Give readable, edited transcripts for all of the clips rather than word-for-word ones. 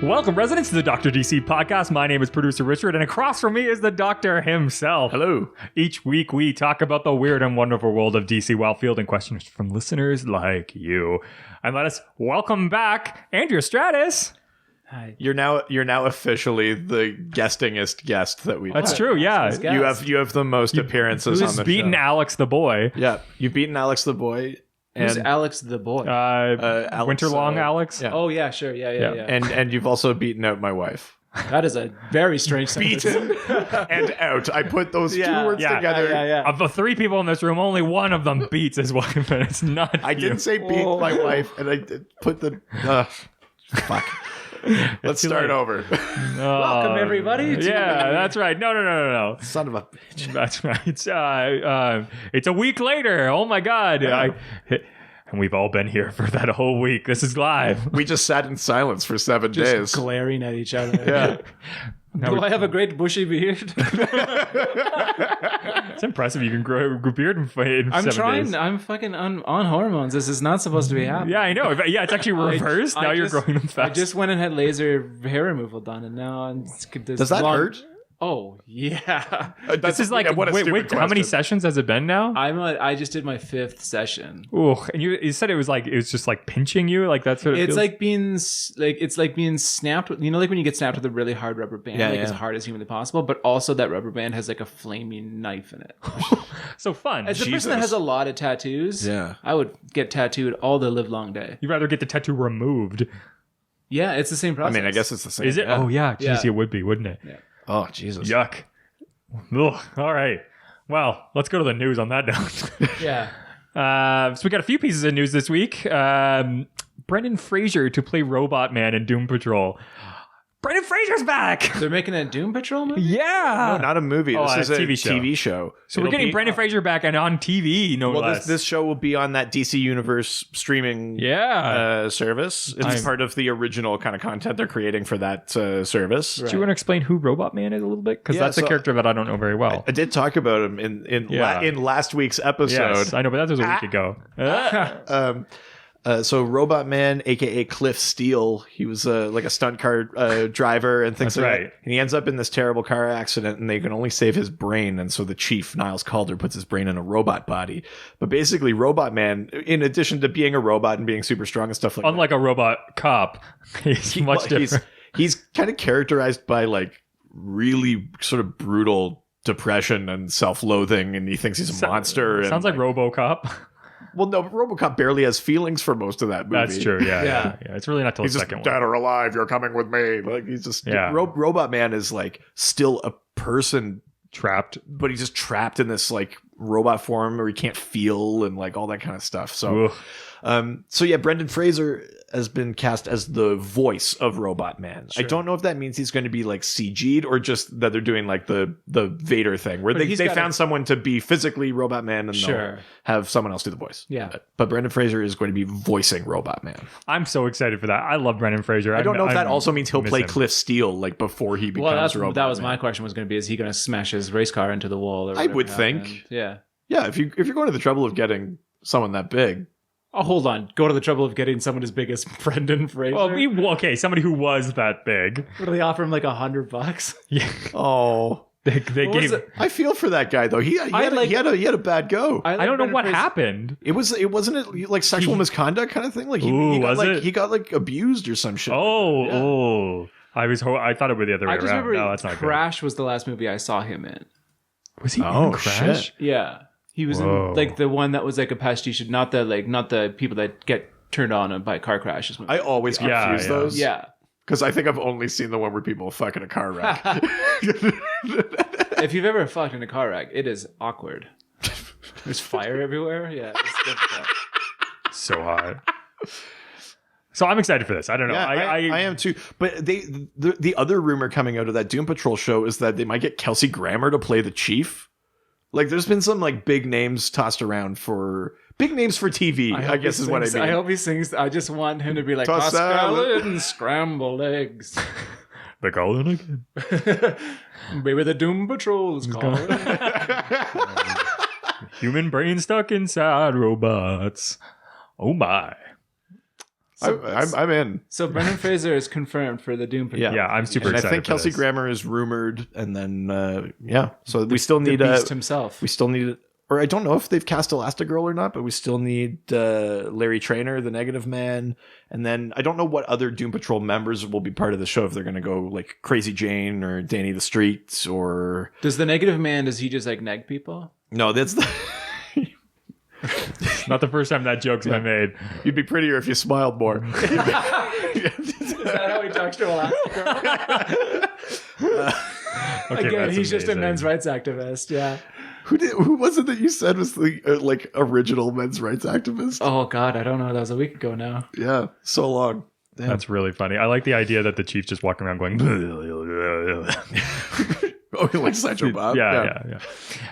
Welcome, residents, to the Dr. DC podcast. My name is producer Richard, and across from me is the doctor himself. Hello. Each week, we talk about the weird and wonderful world of DC while fielding questions from listeners like you. And let us welcome back Andrea Stratis. Hi. You're now officially the guestingest guest that we. That's true. Yeah, You have the most appearances on the beaten show. Alex the boy. Yeah, you've beaten Alex the boy. Who's Alex the boy? Alex, Winterlong Alex. Yeah. Oh yeah, sure, yeah. And you've also beaten out my wife. That is a very strange sentence. Beaten and out. I put those two words together. Yeah. Of the three people in this room, only one of them beats his wife, and it's not. I didn't say beat my wife, and I did put the. Fuck. Let's start over. Welcome everybody. Yeah, that's right. No. Son of a bitch. That's right. It's a week later. Oh my God. Yeah. And we've all been here for that whole week. This is live. We just sat in silence for 7 Just days. glaring at each other. Yeah. Do I have a great bushy beard? It's impressive you can grow a beard in 7 I'm trying. days. I'm fucking on hormones. This is not supposed to be happening. Yeah, I know. Yeah, it's actually reversed. Now you're growing them fast. I just went and had laser hair removal done, and now I'm. Does that hurt? Oh yeah. This is like, what a wait, stupid how many question. sessions has it been now? I just did my 5th session. Ooh, and you said it was just like pinching you, like that's what it It's feels? like being snapped. You know, like when you get snapped with a really hard rubber band, as hard as humanly possible. But also that rubber band has like a flaming knife in it. So fun. As a person that has a lot of tattoos, I would get tattooed all the live long day. You'd rather get the tattoo removed. Yeah, it's the same process. I mean, I guess it's the same. Is it? Yeah. Oh yeah, Yeah. geez, it would be, wouldn't it? Yeah. Oh, Jesus. Yuck. Ugh. All right. Well, let's go to the news on that note. Yeah. So we got a few pieces of news this week. Brendan Fraser to play Robot Man in Doom Patrol. Brendan Fraser's back. They're making a Doom Patrol movie? Yeah. No, not a movie. This is a TV show. So we're It'll getting be- Brendan Fraser back and on TV, no Well, less. this show will be on that DC Universe streaming service. It's part of the original kind of content they're creating for that service. Do you want to explain who Robot Man is a little bit? Because that's a character that I don't know very well. I did talk about him in last week's episode. Yes, I know, but that was a week ago. So Robot Man, aka Cliff Steele, he was like a stunt car driver and things That's like right. that. And he ends up in this terrible car accident, and they can only save his brain. And so the chief, Niles Calder, puts his brain in a robot body. But basically, Robot Man, in addition to being a robot and being super strong and stuff like Unlike a robot cop, he's much different. He's kind of characterized by like really sort of brutal depression and self-loathing, and he thinks he's a monster. Sounds like RoboCop. Well, no, RoboCop barely has feelings for most of that movie. That's true. Yeah. It's really not till the He's just second dead one. or alive. You're coming with me. Like he's just Yeah. Robot Man is like still a person Trapped. but he's just trapped in this like robot form where he can't feel and like all that kind of stuff. So, Brendan Fraser has been cast as the voice of Robot Man. Sure. I don't know if that means he's going to be like CG'd or just that they're doing like the Vader thing where they found someone to be physically Robot Man and they'll have someone else do the voice. Yeah. But Brendan Fraser is going to be voicing Robot Man. I'm so excited for that. I love Brendan Fraser. I don't know if that also means he'll play him. Cliff Steele like before he becomes Robot Man. That was my question was going to be, is he going to smash his race car into the wall? Or I would happened? think. Yeah. Yeah, if you're going to the trouble of getting someone that big. Oh, hold on. Go to the trouble of getting someone as big as Brendan Fraser? Well, somebody who was that big. What do they offer him, like $100? Yeah. Oh. They What was gave. it? I feel for that guy though. He had a bad go. I don't know what happened. It wasn't like sexual misconduct kind of thing. Like he got like abused or some shit. Oh. I thought it was the other way I just around. remember No, that's not Crash was the last movie I saw him in. good. Was he Oh, in Crash? shit. Yeah. He was Whoa. in like the one that was like a pastiche, not the people that get turned on by car crashes. I always confuse those. Yeah. Because I think I've only seen the one where people fuck in a car wreck. If you've ever fucked in a car wreck, it is awkward. There's fire everywhere. Yeah, it's difficult. So hot. So I'm excited for this. I don't know. Yeah, I am too. But the other rumor coming out of that Doom Patrol show is that they might get Kelsey Grammer to play the chief. Like, there's been some like big names tossed around for TV. I guess is what I mean. I hope he sings. I just want him to be like Toss salad and scrambled eggs. They're calling again. Maybe the Doom Patrol is calling. Human brain stuck inside robots. Oh my. I'm in. So Brendan Fraser is confirmed for the Doom Patrol. Yeah, I'm super And excited. I think for Kelsey this. Grammer is rumored, and then so we still The need Beast himself. we still need, or I don't know if they've cast Elastigirl or not, but we still need Larry Traynor, the Negative Man, and then I don't know what other Doom Patrol members will be part of the show, if they're going to go like Crazy Jane or Danny the Streets or Does the Negative Man, does he just like neg people? no, that's the. Not the first time that joke's been made. You'd be prettier if you smiled more. Is that how he talks to Elastigirl? Okay, Again, that's he's just a amazing. men's rights activist. Yeah. Who was it that you said was the like original men's rights activist? Oh God, I don't know. That was a week ago now. Yeah, so long. Damn. That's really funny. I like the idea that the chief's just walking around going. Oh, like Sideshow Bob. Yeah.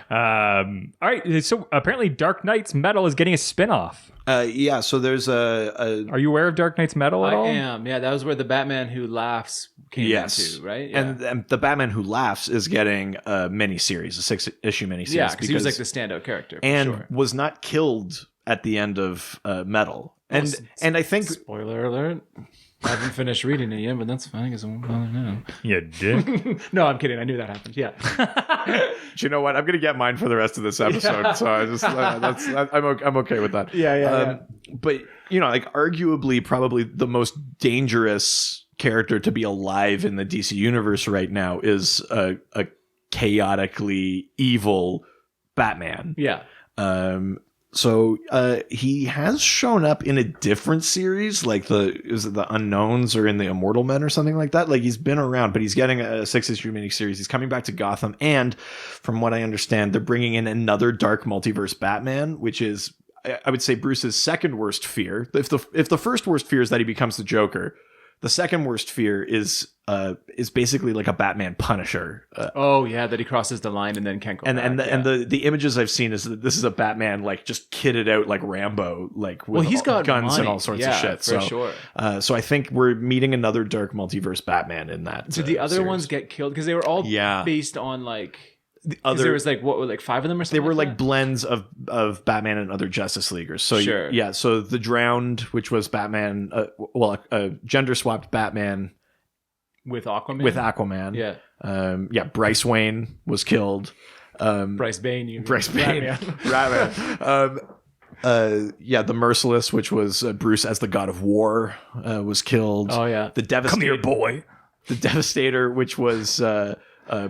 All right. So apparently, Dark Knight's Metal is getting a spin-off. Yeah. So there's a Are you aware of Dark Knight's Metal at all? I am. Yeah, that was where the Batman Who Laughs came yes, into, right? Yeah. and the Batman Who Laughs is getting a miniseries, a 6-issue miniseries. Yeah, because he was like the standout character. For and sure. was not killed at the end of Metal. And I think Spoiler alert. I haven't finished reading it yet, but that's fine because I won't bother now. You dick. No, I'm kidding. I knew that happened. Yeah. you know what? I'm gonna get mine for the rest of this episode, so I just I'm okay with that. Yeah. But like arguably, probably the most dangerous character to be alive in the DC universe right now is a chaotically evil Batman. Yeah. So he has shown up in a different series, like is it the Unknowns or in the Immortal Men or something like that? Like he's been around, but he's getting a 6-issue miniseries. He's coming back to Gotham, and from what I understand, they're bringing in another dark multiverse Batman, which is, I would say, Bruce's second worst fear. If the first worst fear is that he becomes the Joker, the second worst fear is basically like a Batman Punisher. Oh yeah, that he crosses the line and then can't go back. And the images I've seen is that this is a Batman like just kitted out like Rambo, like with he's got guns money. and all sorts of shit. For sure. So I think we're meeting another dark multiverse Batman in that. Did the other series. ones get killed? Because they were all based on like The 'cause other there was like what 5 of them or something. they were like that? blends of Batman and other Justice Leaguers. So Sure. yeah, so the Drowned, which was Batman, a gender swapped Batman with Aquaman. Yeah. Bryce Wayne was killed. Bryce Bane. You mean. Bryce Bane. Batman. The Merciless, which was Bruce as the God of War, was killed. Oh yeah. The Devastator. Come here, boy. The Devastator, which was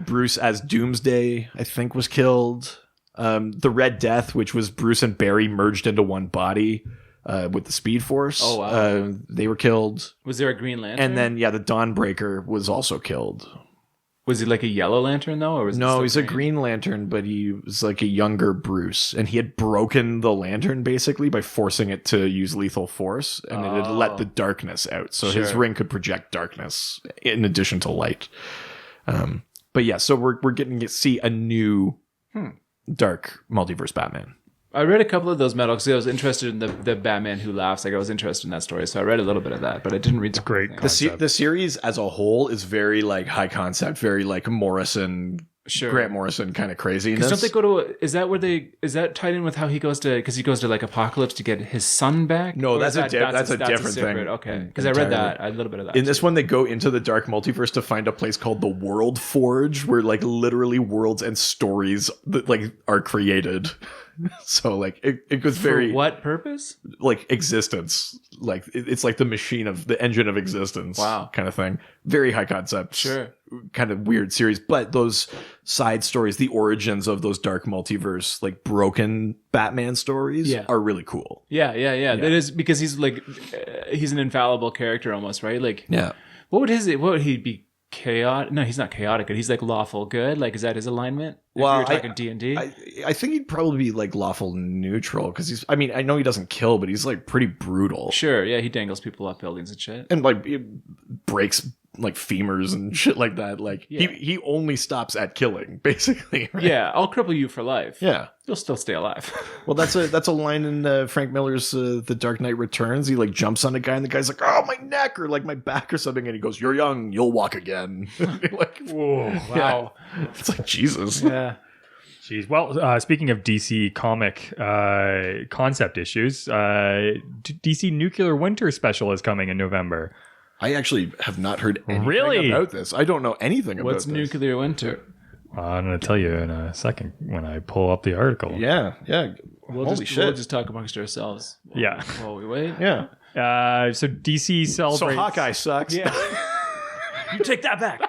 Bruce as Doomsday, I think was killed. The Red Death, which was Bruce and Barry merged into one body with the Speed Force. Oh, wow. They were killed. Was there a Green Lantern? And then, the Dawnbreaker was also killed. Was he like a Yellow Lantern though, or was No, he's a Green Lantern, but he was like a younger Bruce, and he had broken the lantern basically by forcing it to use lethal force, and it had let the darkness out, so his Sure. ring could project darkness in addition to light. But yeah, so we're getting to see a new dark multiverse Batman. I read a couple of those medals because I was interested in the Batman Who Laughs. Like I was interested in that story, so I read a little bit of that, but I didn't read the Great thing. concept. The series as a whole is very like high concept, very like Morrison, Sure. Grant Morrison kind of craziness. Because don't they go to? Is that tied in with how he goes to? Because he goes to like Apocalypse to get his son back. No, Or that's is a different separate- thing. Okay, because I read Entirely. that a little bit of that. In this one, they go into the dark multiverse to find a place called the World Forge, where like literally worlds and stories that like are created. So like it goes very For what purpose? like existence, like it's like the machine of the engine of existence. Wow. Kind of thing. Very high concept. Sure. Kind of weird series, but those side stories, the origins of those dark multiverse, like broken Batman stories, Yeah. are really cool. Yeah. That is because he's like he's an infallible character almost, right? Like Yeah. what would he be? Chaotic? No, he's not chaotic good. He's like lawful good. Like is that his alignment? If Well, you're talking D&D. I think he'd probably be like lawful neutral because I know he doesn't kill, but he's like pretty brutal. Sure. Yeah, he dangles people off buildings and shit. And like it breaks like femurs and shit like that. Like Yeah. he only stops at killing, basically. Right? Yeah, I'll cripple you for life. Yeah. You'll still stay alive. Well, that's a line in Frank Miller's The Dark Knight Returns. He like jumps on a guy, and the guy's like, "Oh, my neck," or like my back or something, and he goes, "You're young, you'll walk again." Like, Whoa. Wow. it's like Jesus. Yeah. Jeez. Well, speaking of DC comic concept issues, DC Nuclear Winter Special is coming in November. I actually have not heard anything Really? about this. I don't know anything about What's this. Nuclear Winter? I'm going to tell you in a second when I pull up the article. Yeah. We'll Holy shit. We'll just talk amongst ourselves. Yeah. While we wait. Yeah. So DC celebrates. So Hawkeye sucks. Yeah. You take that back.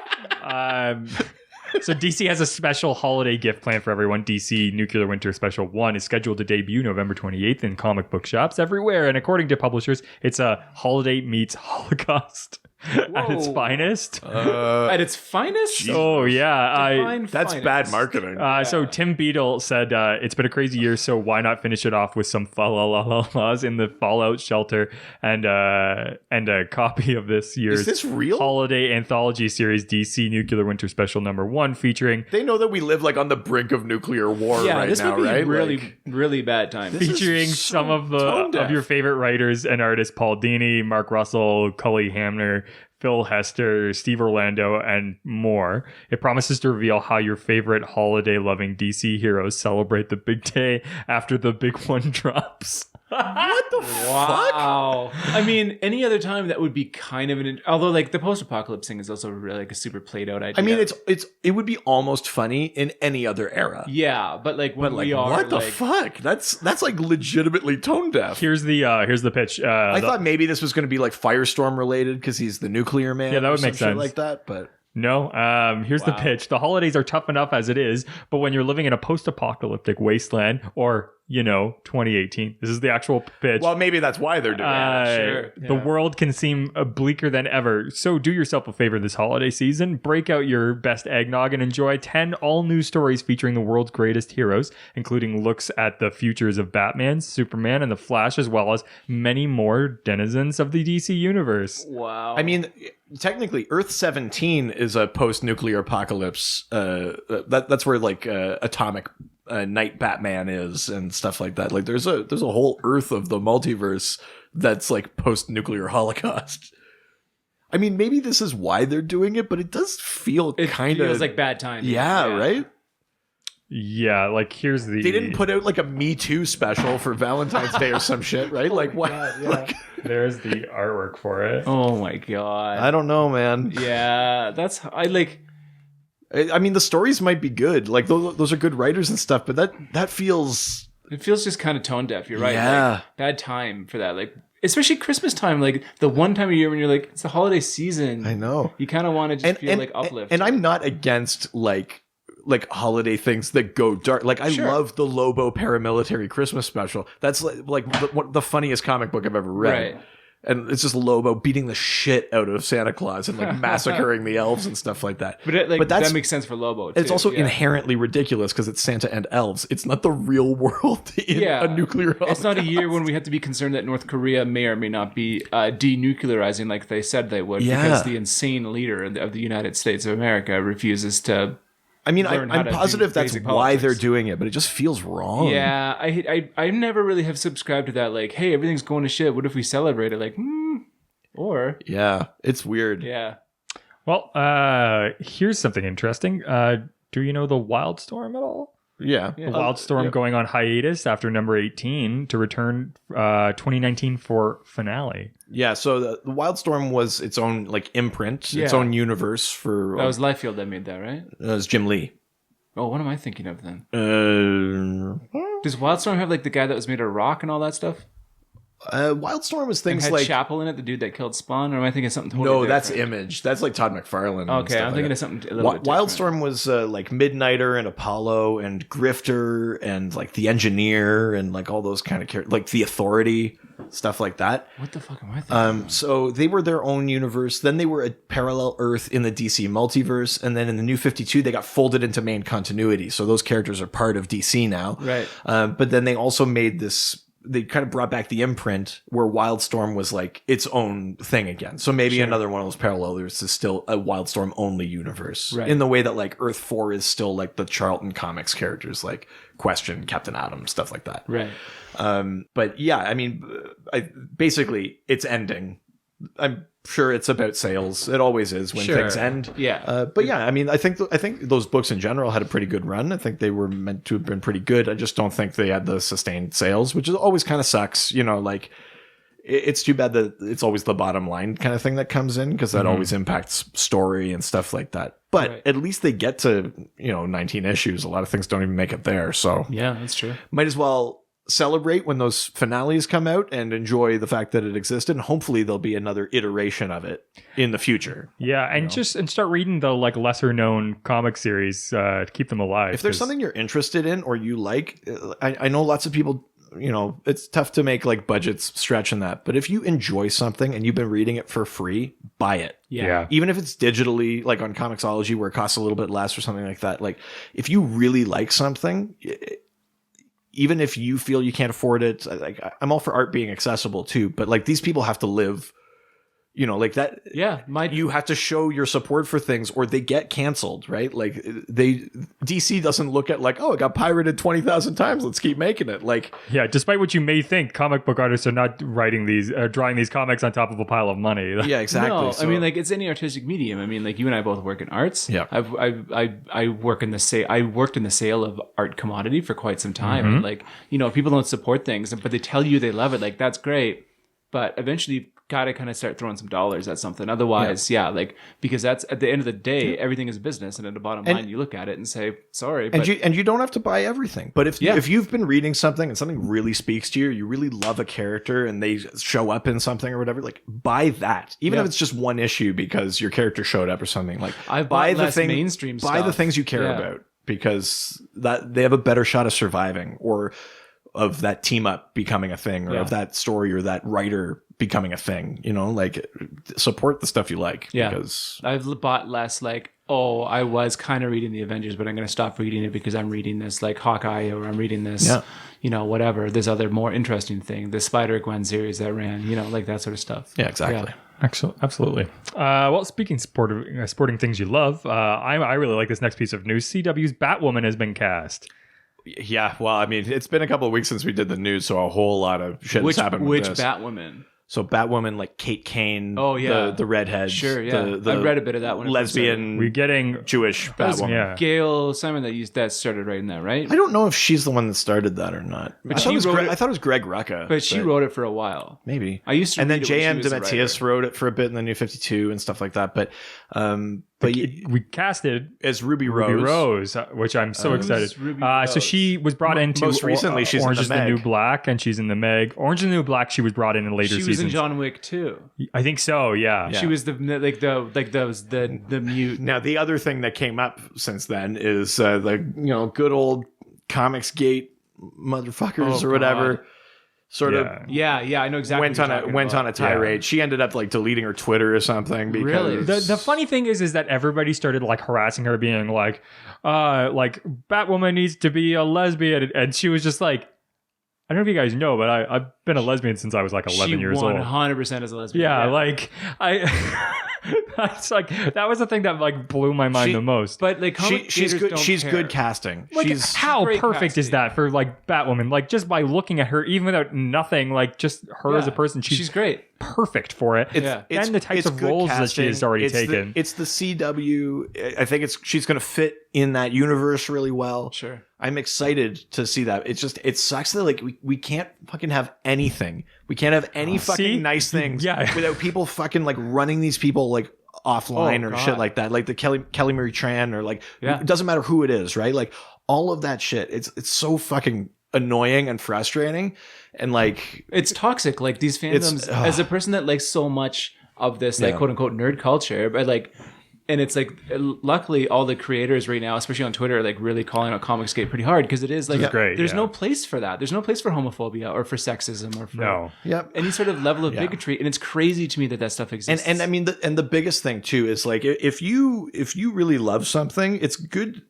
So DC has a special holiday gift plan for everyone. DC Nuclear Winter Special 1 is scheduled to debut November 28th in comic book shops everywhere. And according to publishers, it's a holiday meets Holocaust at its finest. At its finest? Oh, yeah. Define That's finest. bad marketing. So Tim Beadle said, it's been a crazy year, so why not finish it off with some fa-la-la-la-las in the Fallout shelter and a copy of this year's Is this real? holiday anthology series, DC Nuclear Winter Special #1, featuring They know that we live like on the brink of nuclear war Yeah, right this now, would be right? really, Like, really bad time. This is featuring so some of tone deaf. your favorite writers and artists: Paul Dini, Mark Russell, Cully Hamner, Phil Hester, Steve Orlando, and more. It promises to reveal how your favorite holiday-loving DC heroes celebrate the big day after the big one drops. what the fuck? Wow. I mean, any other time that would be kind of although like the post-apocalypse thing is also really like a super played out idea. I mean, it would be almost funny in any other era. yeah, but like when But like, we are what the like, fuck? That's like legitimately tone deaf. Here's the pitch. I thought maybe this was going to be like Firestorm related because he's the nuclear man. Yeah, that or would some make shit sense. like that. But No, here's the Wow. pitch. The holidays are tough enough as it is, but when you're living in a post-apocalyptic wasteland, or, 2018, this is the actual pitch. well, maybe that's why they're doing it. sure. The Yeah. world can seem bleaker than ever. So do yourself a favor this holiday season. Break out your best eggnog and enjoy 10 all-new stories featuring the world's greatest heroes, including looks at the futures of Batman, Superman, and the Flash, as well as many more denizens of the DC universe. wow. I mean, technically, Earth 17 is a post-nuclear apocalypse. That's where like atomic night Batman is and stuff like that. Like, there's a whole Earth of the multiverse that's like post-nuclear holocaust. I mean, maybe this is why they're doing it, but it does feel it kind feels of like bad time. yeah, right. Yeah, like here's the... They didn't put out like a Me Too special for Valentine's Day or some shit, right? Like what? Like, There's the artwork for it. Oh my god. I don't know, man. Yeah, that's I like. I mean, the stories might be good. Like those are good writers and stuff, but that feels It feels just kind of tone deaf. You're right. Yeah. Like, bad time for that. Like, especially Christmas time. Like the one time of year when you're like, it's the holiday season. I know. You kind of want to just feel like uplift. And I'm not against like holiday things that go dark. Like I Sure. love the Lobo paramilitary Christmas special. That's like the funniest comic book I've ever read. Right. And it's just Lobo beating the shit out of Santa Claus and like massacring the elves and stuff like that. But that's that makes sense for Lobo. Too. it's also yeah. inherently ridiculous because it's Santa and elves. It's not the real world in Yeah. a nuclear holocaust. It's not a year when we have to be concerned that North Korea may or may not be denuclearizing like they said they would, Yeah. because the insane leader of the United States of America refuses to. I mean, learn how I'm to positive do that's basic why politics. they're doing it, but it just feels wrong. Yeah, I never really have subscribed to that. Like, hey, everything's going to shit. What if we celebrate it? Like, or Yeah, it's weird. yeah. Well, here's something interesting. Do you know the Wildstorm at all? Yeah. The Wildstorm going on hiatus after number 18 to return 2019 for finale. Yeah, so the Wildstorm was its own like imprint, its Yeah. own universe for That was Liefeld that made that, right? it was Jim Lee. Oh, what am I thinking of then? Uh, Does Wildstorm have like the guy that was made of rock and all that stuff? Wildstorm was And things had like Chapel in it, the dude that killed Spawn, or am I thinking of something totally no, different? that's Image. That's like Todd McFarlane. and Okay, stuff I'm like thinking that. of something a little bit different. Wildstorm was like Midnighter and Apollo and Grifter and like the Engineer and like all those kind of characters, like the Authority, stuff like that. What the fuck am I thinking? So they were their own universe. Then they were a parallel Earth in the DC multiverse, and then in the New 52, they got folded into main continuity. So those characters are part of DC now. Right. But then they also made this. They kind of brought back the imprint where Wildstorm was like its own thing again. So maybe another one of those parallelers is still a Wildstorm only universe, Right. in the way that like Earth 4 is still like the Charlton Comics characters, like Question, Captain Atom, stuff like that. Right. But yeah, I mean, basically it's ending. I'm sure it's about sales. It always is when Sure. things end. Yeah. But yeah, I mean, I think those books in general had a pretty good run. I think they were meant to have been pretty good. I just don't think they had the sustained sales, which is always kind of sucks. You know, like it's too bad that it's always the bottom line kind of thing that comes in, because that always impacts story and stuff like that. But Right. at least they get to, 19 issues. A lot of things don't even make it there. So Yeah, that's true. might as well celebrate when those finales come out and enjoy the fact that it existed, and hopefully there'll be another iteration of it in the future. Yeah, and start reading the like lesser known comic series to keep them alive. If there's 'cause- something you're interested in or you like, I know lots of people, it's tough to make like budgets stretch in that, but if you enjoy something and you've been reading it for free, buy it. Yeah. Even if it's digitally, like on Comixology where it costs a little bit less or something like that. Like if you really like something, even if you feel you can't afford it, like I'm all for art being accessible too, but like these people have to live, like that. Yeah, You have to show your support for things or they get canceled, right? Like DC doesn't look at like, oh, it got pirated 20,000 times, let's keep making it. Like, yeah, despite what you may think, comic book artists are not writing drawing these comics on top of a pile of money. yeah, exactly. No, So- I mean, like it's any artistic medium. I mean, like you and I both work in arts. Yeah. I work in I worked in the sale of art commodity for quite some time. And like, people don't support things, but they tell you they love it. Like that's great, but eventually you've got to kind of start throwing some dollars at something. Otherwise, because that's at the end of the day, everything is business, and at the bottom line, you look at it and say, sorry, but and you don't have to buy everything. But if you've been reading something and something really speaks to you, you really love a character and they show up in something or whatever, like buy that. Even if it's just one issue because your character showed up or something. Like I've buy bought less mainstream buy the stuff. things you care about, because that they have a better shot of surviving, or of that team up becoming a thing, or of that story or that writer becoming a thing. Like support the stuff you like. Yeah. Because I've bought less like, oh, I was kind of reading the Avengers, but I'm going to stop reading it because I'm reading this like Hawkeye, or I'm reading this, whatever, this other more interesting thing, the Spider-Gwen series that ran, like that sort of stuff. yeah, exactly. Absolutely. Well, speaking sporting things you love, I really like this next piece of news. CW's Batwoman has been cast. Yeah, well, I mean, it's been a couple of weeks since we did the news, so a whole lot of shit has happened with Which this. Batwoman? So Batwoman, like Kate Kane, Oh, yeah. the redhead, Sure, yeah. the I read a bit of that when it first lesbian, We're getting Jewish Batwoman. yeah. Gail Simon that started writing that, right? I don't know if she's the one that started that or not. But I thought she wrote it- I thought it was Greg Rucka, But she wrote it for a while. maybe. I used to and then read it when J.M. she was a DeMatteis wrote it for a bit in the New 52 and stuff like that. But we casted as Ruby Ruby Rose. Rose, which I'm so excited. Ruby So Rose? she was brought into most recently, she's in Orange the is the Meg. New Black, and she's in the Meg. Orange is the New Black. She was brought in later She seasons. was in John Wick too. I think so. Yeah. She was the mute. Now, the other thing that came up since then is the good old Comics Gate motherfuckers Oh, or whatever. God. Sort of Yeah, I know exactly. went on a tirade. She ended up like deleting her Twitter or something because Really? The funny thing is that everybody started like harassing her, being like Batwoman needs to be a lesbian, and she was just like, I don't know if you guys know, but I've been a lesbian since I was like 11 years old. 100% as a lesbian. Yeah, like it's like that was the thing that like blew my mind the most. But like, she's good. She's good casting. Like, she's how great perfect is casting. that for like Batwoman? Like just by looking at her, even without nothing, like just her as a person, she's great. perfect for it. And the types of good roles that she has already taken. It's the CW. I think she's going to fit in that universe really well. Sure. I'm excited to see that. It sucks that like we can't fucking have anything. We can't have any fucking nice things without people fucking like running these people like offline or shit like that. Like the Kelly Marie Tran or like it doesn't matter who it is, right? Like all of that shit. It's so fucking annoying and frustrating, and like it's toxic. Like these fandoms, as a person that likes so much of this like quote unquote nerd culture, but like, and it's like luckily all the creators right now, especially on Twitter, are like really calling out Comicsgate pretty hard, because it is like great, there's no place for that. There's no place for homophobia or for sexism or for any sort of level of bigotry, and it's crazy to me that stuff exists. And I mean the biggest thing too is like if you really love something, it's good.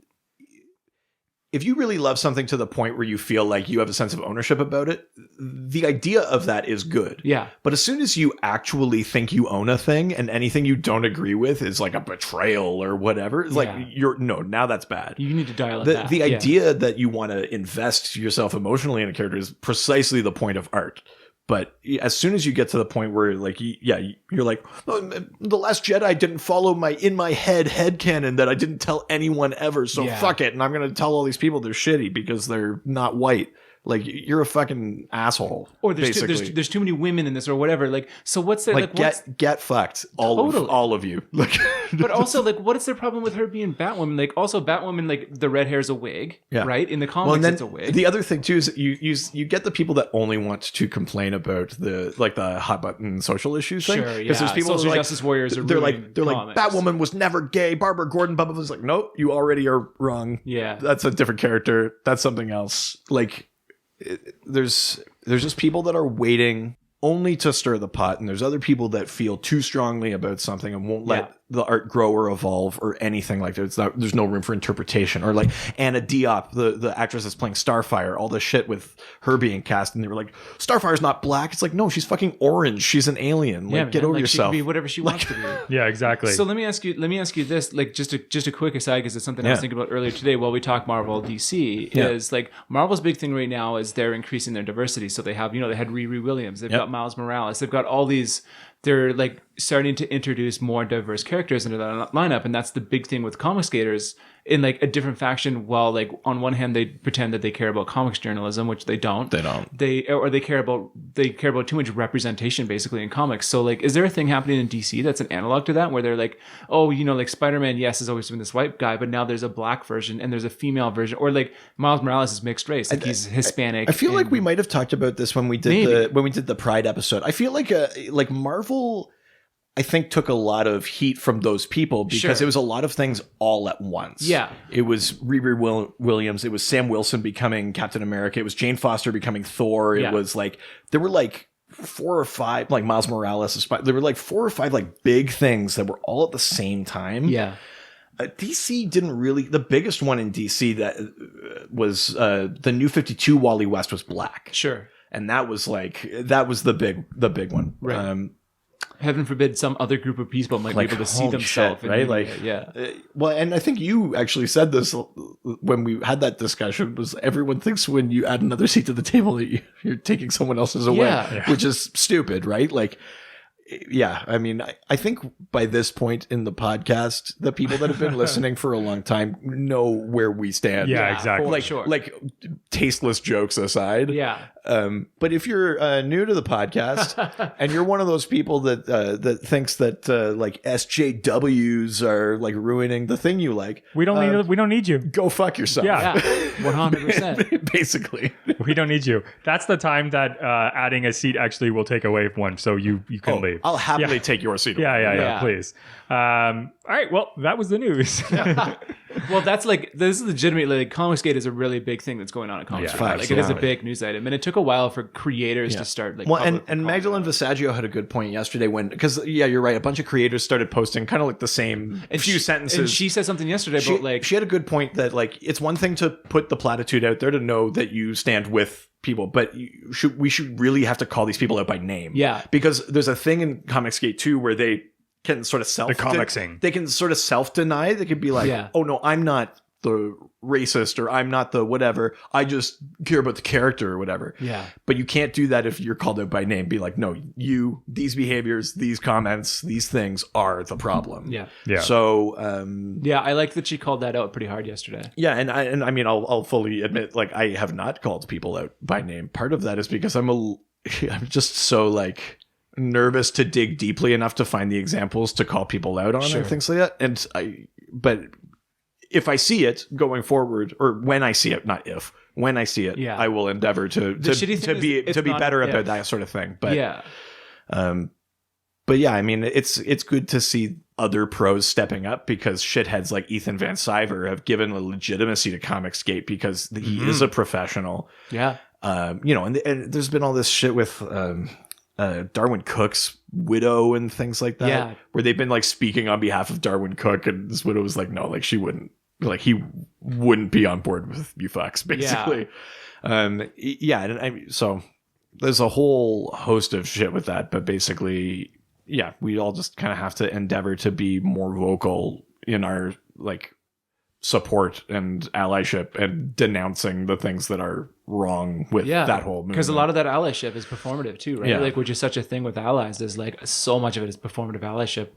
If you really love something to the point where you feel like you have a sense of ownership about it, the idea of that is good. Yeah. But as soon as you actually think you own a thing and anything you don't agree with is like a betrayal or whatever, it's like now that's bad. You need to dial it back. The idea that you want to invest yourself emotionally in a character is precisely the point of art. But as soon as you get to the point where like, you're like, oh, The Last Jedi didn't follow my in my head headcanon that I didn't tell anyone ever. So fuck it. And I'm going to tell all these people they're shitty because they're not white. Like, you're a fucking asshole. Or there's too many women in this or whatever. Like, so what's their like get fucked, all of you. Like, but also, like, what is their problem with her being Batwoman? Like, also Batwoman, like, the red hair's a wig, right? In the comics, it's a wig. The other thing too is you get the people that only want to complain about the hot button social issues thing. Sure, yeah. There's people social justice warriors are they're like comics. Batwoman was never gay. Barbara Gordon blah blah blah. It's like, nope, you already are wrong. Yeah, that's a different character. That's something else. Like. There's just people that are waiting only to stir the pot, and there's other people that feel too strongly about something and won't let the art grow or evolve or anything like that. There's no room for interpretation. Or like Anna Diop, the actress that's playing Starfire, all this shit with her being cast, and they were like, Starfire's not black. It's like, no, she's fucking orange. She's an alien. Like, get over yourself. She can be whatever she wants to be. Yeah, exactly. So let me ask you this, like just a quick aside, because it's something I was thinking about earlier today while we talk Marvel DC. Is like Marvel's big thing right now is they're increasing their diversity. So they have, they had Riri Williams, they've got Miles Morales, they've got all these. They're like starting to introduce more diverse characters into that lineup, and that's the big thing with comic skaters in like a different faction. While like on one hand they pretend that they care about comics journalism, which they don't. They care about too much representation basically in comics. So like, is there a thing happening in DC that's an analog to that, where they're like, oh, like Spider-Man, yes, has always been this white guy, but now there's a black version and there's a female version, or like Miles Morales is mixed race, like he's Hispanic. I feel like we might have talked about this when we did the Pride episode. I feel like Marvel, I think, took a lot of heat from those people because it was a lot of things all at once. Yeah. It was Riri Williams. It was Sam Wilson becoming Captain America. It was Jane Foster becoming Thor. It was like, there were like 4 or 5, like Miles Morales. There were like 4 or 5 like big things that were all at the same time. Yeah. DC didn't really, the biggest one in DC that was the New 52 Wally West was black. Sure. And that was the big one. Right. Heaven forbid some other group of people might be able to see themselves. Right? Well, and I think you actually said this when we had that discussion, was everyone thinks when you add another seat to the table that you're taking someone else's away, which is stupid, right? Like, yeah, I mean, I think by this point in the podcast, the people that have been listening for a long time know where we stand. Yeah, exactly. Like, like tasteless jokes aside. Yeah. But if you're new to the podcast and you're one of those people that thinks that like SJWs are like ruining the thing you like, we don't need you. Go fuck yourself. Yeah, 100%. Basically, we don't need you. That's the time that adding a seat actually will take away one, so you can leave. I'll happily take your seat. Yeah, please. All right, well, that was the news. Well, that's like, this is legitimately, like, Comicsgate is a really big thing that's going on at Comicsgate. Like, it is a big news item, and it took a while for creators to start. Like, well, and Magdalene Visaggio had a good point yesterday because you're right, a bunch of creators started posting kind of like the same few sentences. And she said something yesterday about like, she had a good point that like, it's one thing to put the platitude out there to know that you stand with people, but we should really have to call these people out by name. Yeah, because there's a thing in Comicsgate too where they can sort of they can sort of self-deny. They could be like, oh no, I'm not the racist, or I'm not the whatever, I just care about the character or whatever. Yeah. But you can't do that if you're called out by name. Be like, no, these behaviors, these comments, these things are the problem. Yeah. So I like that she called that out pretty hard yesterday. Yeah, and I mean, I'll fully admit, like, I have not called people out by name. Part of that is because I'm just so like nervous to dig deeply enough to find the examples to call people out on and things like that. But if I see it going forward, or when I see it, not if, when I see it, I will endeavor to be better about that sort of thing. But but yeah, I mean, it's good to see other pros stepping up, because shitheads like Ethan Van Sciver have given a legitimacy to Comicsgate because he is a professional. Yeah. And there's been all this shit with Darwin Cook's widow and things like that, where they've been like speaking on behalf of Darwin Cook, and this widow was like, no, like she wouldn't, like he wouldn't be on board with you fucks, basically. So there's a whole host of shit with that, but basically, we all just kind of have to endeavor to be more vocal in our like support and allyship and denouncing the things that are wrong with that whole movement. Because a lot of that allyship is performative too, right? Yeah. Like, which is such a thing with allies, is like so much of it is performative allyship,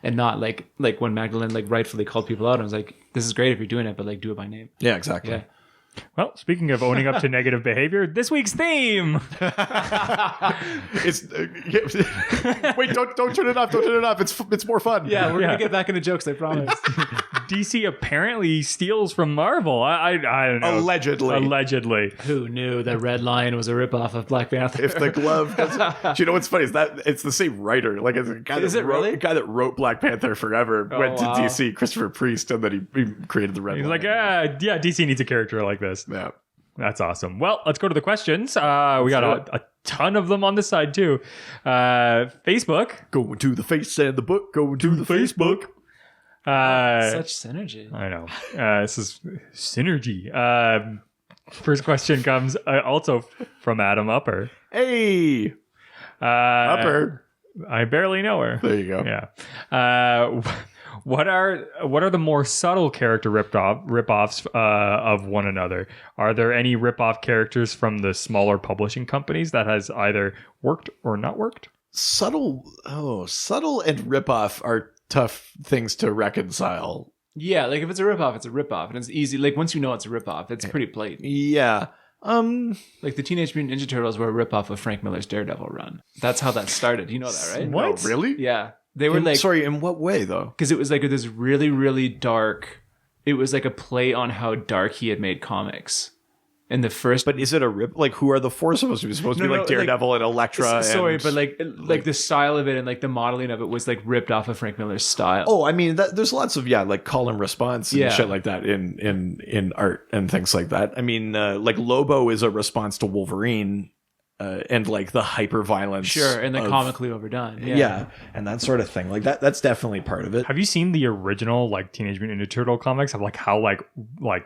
and not like when Magdalene like rightfully called people out and was like, this is great if you're doing it, but like do it by name. Yeah, exactly. Yeah. Well, speaking of owning up to negative behavior, this week's theme. It's wait, don't turn it off. Don't turn it off. It's more fun. Yeah, we're gonna get back into jokes, I promise. DC apparently steals from Marvel. I don't know. Allegedly. Who knew that Red Lion was a ripoff of Black Panther? If the glove doesn't, do you know what's funny is that it's the same writer. Like, it's a guy a guy that wrote Black Panther forever went to DC, Christopher Priest, and then he created the Red He's Lion. like, yeah, DC needs a character like this. Yeah. That's awesome. Well, let's go to the questions. We got a ton of them on this side too. Facebook. Going to the face and the book. Going to the Facebook. Such synergy. I know. This is synergy. First question comes also from Adam Upper. Hey, Upper. I barely know her. There you go. Yeah. What are the more subtle character ripoffs of one another? Are there any ripoff characters from the smaller publishing companies that has either worked or not worked? Subtle and ripoff are tough things to reconcile. Yeah, like if it's a ripoff, it's a ripoff, and it's easy. Like once you know it's a ripoff, it's pretty blatant. Yeah. Like the Teenage Mutant Ninja Turtles were a ripoff of Frank Miller's Daredevil run. That's how that started. You know that, right? What? Oh, really? Yeah. They were Sorry, in what way though? Because it was like this really, really dark. It was like a play on how dark he had made comics. In the first, But is it a rip? Like, who are the four supposed to be? Supposed to be like Daredevil and Elektra? Sorry, but like the style of it and like the modeling of it was like ripped off of Frank Miller's style. Oh, I mean, there's lots of like call and response and shit like that in art and things like that. I mean, like Lobo is a response to Wolverine. And like the hyper violence, and the comically overdone, and that sort of thing. Like that's definitely part of it. Have you seen the original like Teenage Mutant Ninja Turtle comics of like how like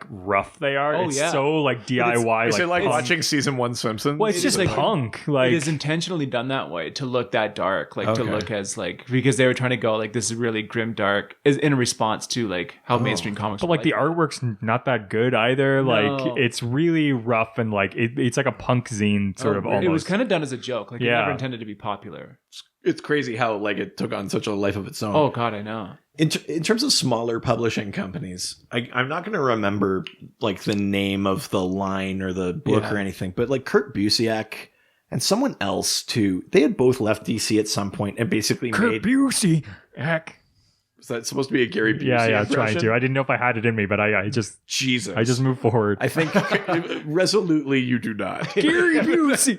rough they are? Oh, it's yeah. so like DIY. Is it like watching season 1 Simpsons? Well, it's just like punk. Like it is intentionally done that way to look that dark, like to look as like because they were trying to go like this is really grim dark is in response to like how mainstream comics. But like the artwork's not that good either. Like it's really rough and like it's like a punk zine sort of almost. It was kind of done as a joke. Like it never intended to be popular. It's crazy how like it took on such a life of its own. Oh God, I know. In terms of smaller publishing companies, I'm not going to remember like the name of the line or the book or anything, but like Kurt Busiek and someone else too, they had both left DC at some point and basically Kurt Busiek. Is that supposed to be a Gary Busey? Yeah, trying to. I didn't know if I had it in me, but I just moved forward. I think resolutely you do not. Gary Busey.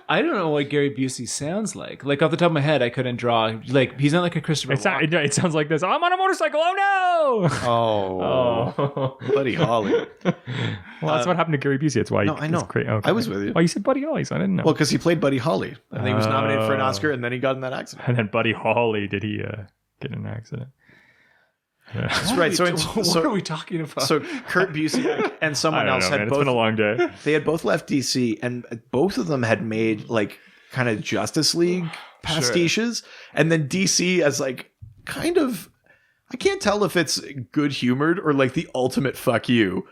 I don't know what Gary Busey sounds like. Like off the top of my head, I couldn't draw. Like he's not like a Christopher. It sounds like this. I'm on a motorcycle. Oh no! Oh, Buddy Holly. Well, that's what happened to Gary Busey. That's why. No, I know. Okay. I was with you. Oh, you said Buddy Holly, so I didn't know. Well, because he played Buddy Holly, and he was nominated for an Oscar, and then he got in that accident. And then Buddy Holly, did he get in an accident? Yeah. That's right. What are we talking about? So Kurt Busiek and someone else had both. It's been a long day. They had both left DC, and both of them had made like kind of Justice League pastiches, and then DC as like kind of. I can't tell if it's good humored or like the ultimate fuck you.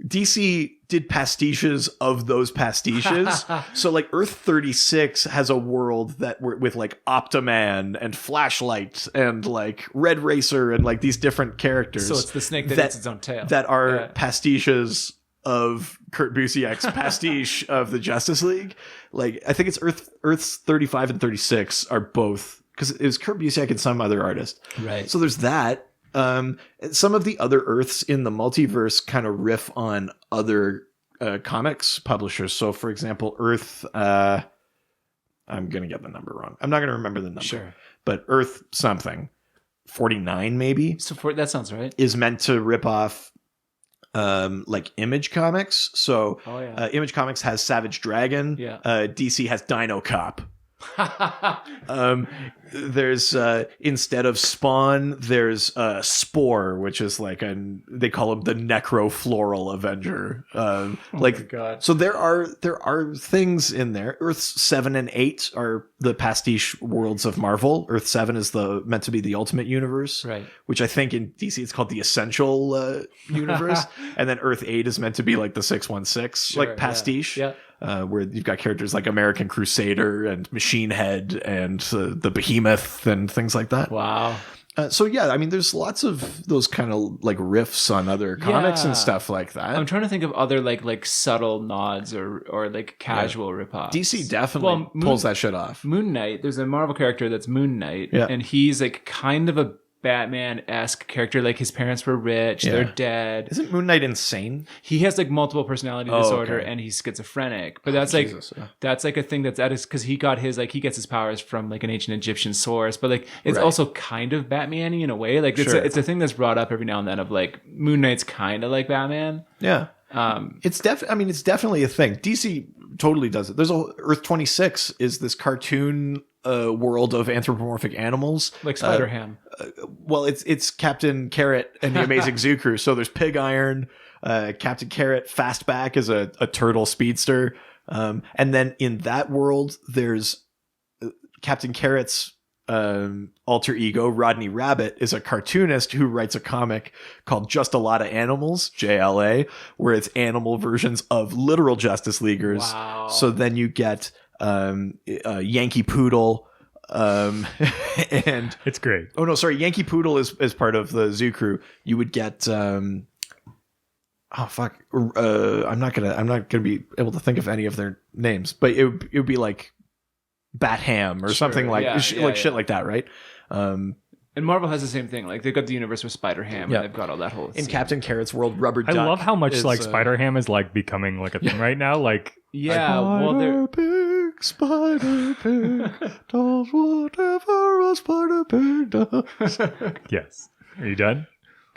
DC did pastiches of those pastiches. So like Earth 36 has a world that with like Optiman and Flashlight and like Red Racer and like these different characters. So it's the snake that eats its own tail. That are pastiches of Kurt Busiek's pastiche of the Justice League. Like I think it's Earth's 35 and 36 are both because it was Kurt Busiek and some other artist. Right. So there's that. Some of the other Earths in the multiverse kind of riff on other comics publishers. So, for example, Earth. I'm gonna get the number wrong. I'm not gonna remember the number. Sure. But Earth something 49 maybe. So that sounds right. Is meant to rip off like Image Comics. So Image Comics has Savage Dragon. Yeah. DC has Dino Cop. There's instead of Spawn, there's Spore, which is like they call him the Necrofloral Avenger. my God. So there are things in there. Earths 7 and 8 are the pastiche worlds of Marvel. Earth 7 is meant to be the Ultimate Universe, Right. which I think in DC it's called the Essential Universe, and then Earth 8 is meant to be like the 616 like pastiche. Yeah. Where you've got characters like American Crusader and Machine Head and the Behemoth and things like that. Wow. So yeah, I mean, there's lots of those kind of like riffs on other comics and stuff like that. I'm trying to think of other like subtle nods or like casual ripoffs. DC definitely pulls that shit off. Moon Knight. There's a Marvel character that's Moon Knight, Yeah. and he's like kind of a Batman-esque character. Like his parents were rich, they're dead. Isn't Moon Knight insane? He has like multiple personality disorder, okay. and he's schizophrenic. But that's like Jesus, yeah. that's like a thing that's at his because he gets his powers from like an ancient Egyptian source. But like it's Right. also kind of Batman-y in a way. Like it's Sure. it's a thing that's brought up every now and then of like Moon Knight's kind of like Batman. Yeah. It's definitely a thing. DC totally does it. There's Earth 26 is this cartoon world of anthropomorphic animals. Like Spider-Ham. Well, it's Captain Carrot and the Amazing Zoo Crew. So there's Pig Iron, Captain Carrot, Fastback is a turtle speedster. And then in that world, there's Captain Carrot's alter ego, Rodney Rabbit, is a cartoonist who writes a comic called Just a Lot of Animals, JLA, where it's animal versions of literal Justice Leaguers. Wow. So then you get Yankee Poodle, and It's great. oh no, sorry, Yankee Poodle is part of the Zoo Crew. You would get I'm not gonna be able to think of any of their names, but it would be like Bat Ham or something like shit like that, right? And Marvel has the same thing. Like they've got the universe with Spider-Ham, Yeah. and they've got all that whole. In scene. Captain Carrot's world, Rubber Duck. I love how much is, like Spider-Ham is like becoming like a thing right now. Like Yeah, well, they're Spider Pig does whatever a Spider Pig does. yes. Are you done?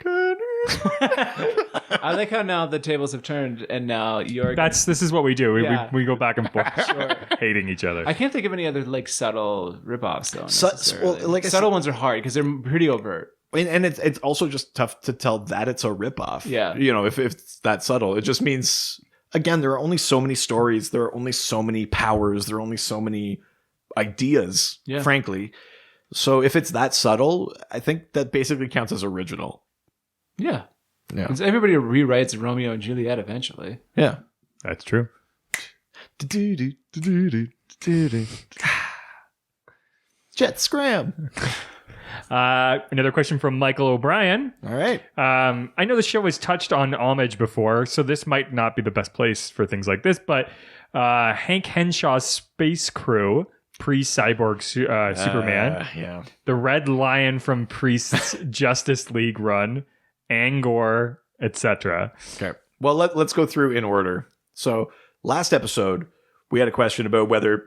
I like how now the tables have turned, and now you're. This is what we do. Yeah. We go back and forth, Sure. hating each other. I can't think of any other like subtle ripoffs though. Necessarily. well, like I subtle ones are hard because they're pretty overt. And it's also just tough to tell that it's a ripoff. Yeah. You know, if it's that subtle, it just means, again, there are only so many stories. There are only so many powers. There are only so many ideas, frankly. So if it's that subtle, I think that basically counts as original. Yeah. Yeah. 'Cause everybody rewrites Romeo and Juliet eventually. Yeah. That's true. Jet scram. Another question from Michael O'Brien. All right. I know the show has touched on homage before, so this might not be the best place for things like this, but Hank Henshaw's Space Crew, pre-Cyborg Superman, Yeah. the Red Lion from Priest's Justice League run, Angor, etc. Okay. Well, let's go through in order. So last episode, we had a question about whether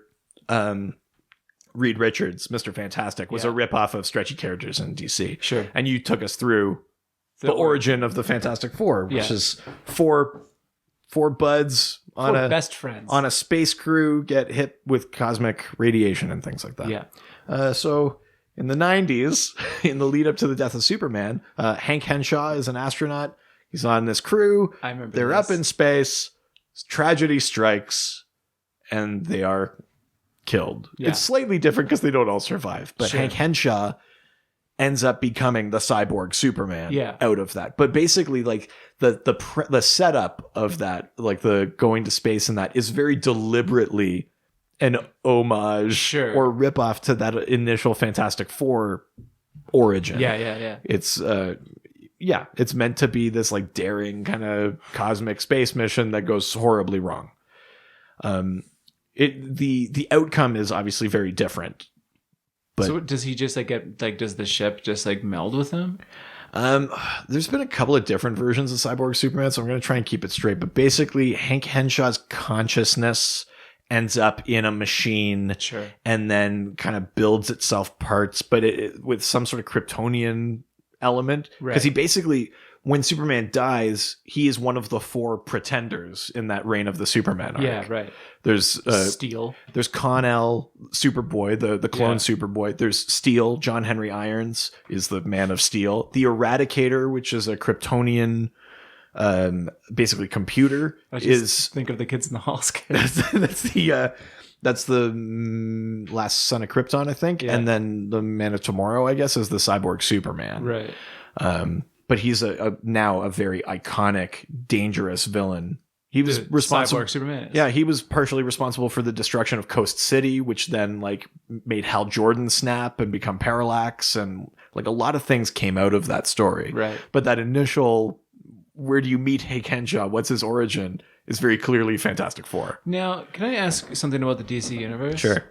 Reed Richards, Mr. Fantastic, was a ripoff of stretchy characters in DC. Sure. And you took us through the origin of the Fantastic Four, which is four buds on Four a best friends on a space crew get hit with cosmic radiation and things like that. Yeah. So in the 90s, in the lead up to the death of Superman, Hank Henshaw is an astronaut. He's on this crew. I remember. They're up in space. Tragedy strikes, and they are killed. Yeah. It's slightly different because they don't all survive. But Hank Henshaw ends up becoming the cyborg Superman out of that. But basically, like the setup of that, like the going to space and that, is very deliberately an homage or ripoff to that initial Fantastic Four origin. Yeah. It's meant to be this like daring kind of cosmic space mission that goes horribly wrong. The outcome is obviously very different. But so does he just like get like does the ship just like meld with him? There's been a couple of different versions of Cyborg Superman, so I'm going to try and keep it straight. But basically, Hank Henshaw's consciousness ends up in a machine and then kind of builds itself parts, but with some sort of Kryptonian element. Because he basically, when Superman dies, he is one of the 4 pretenders in that Reign of the Superman arc. Yeah, right. There's Steel. There's Con-El, Superboy, the clone Superboy. There's Steel. John Henry Irons is the Man of Steel. The Eradicator, which is a Kryptonian, basically computer, I just think of the Kids in the Hall skit. That's the last son of Krypton, I think, and then the Man of Tomorrow, I guess, is the cyborg Superman. Right. But he's now a very iconic, dangerous villain. He was responsible. Cyborg Superman. Yeah, he was partially responsible for the destruction of Coast City, which then like made Hal Jordan snap and become Parallax, and like a lot of things came out of that story. Right. But that initial, where do you meet Hank Henshaw? What's his origin? Is very clearly Fantastic Four. Now, can I ask something about the DC universe? Sure.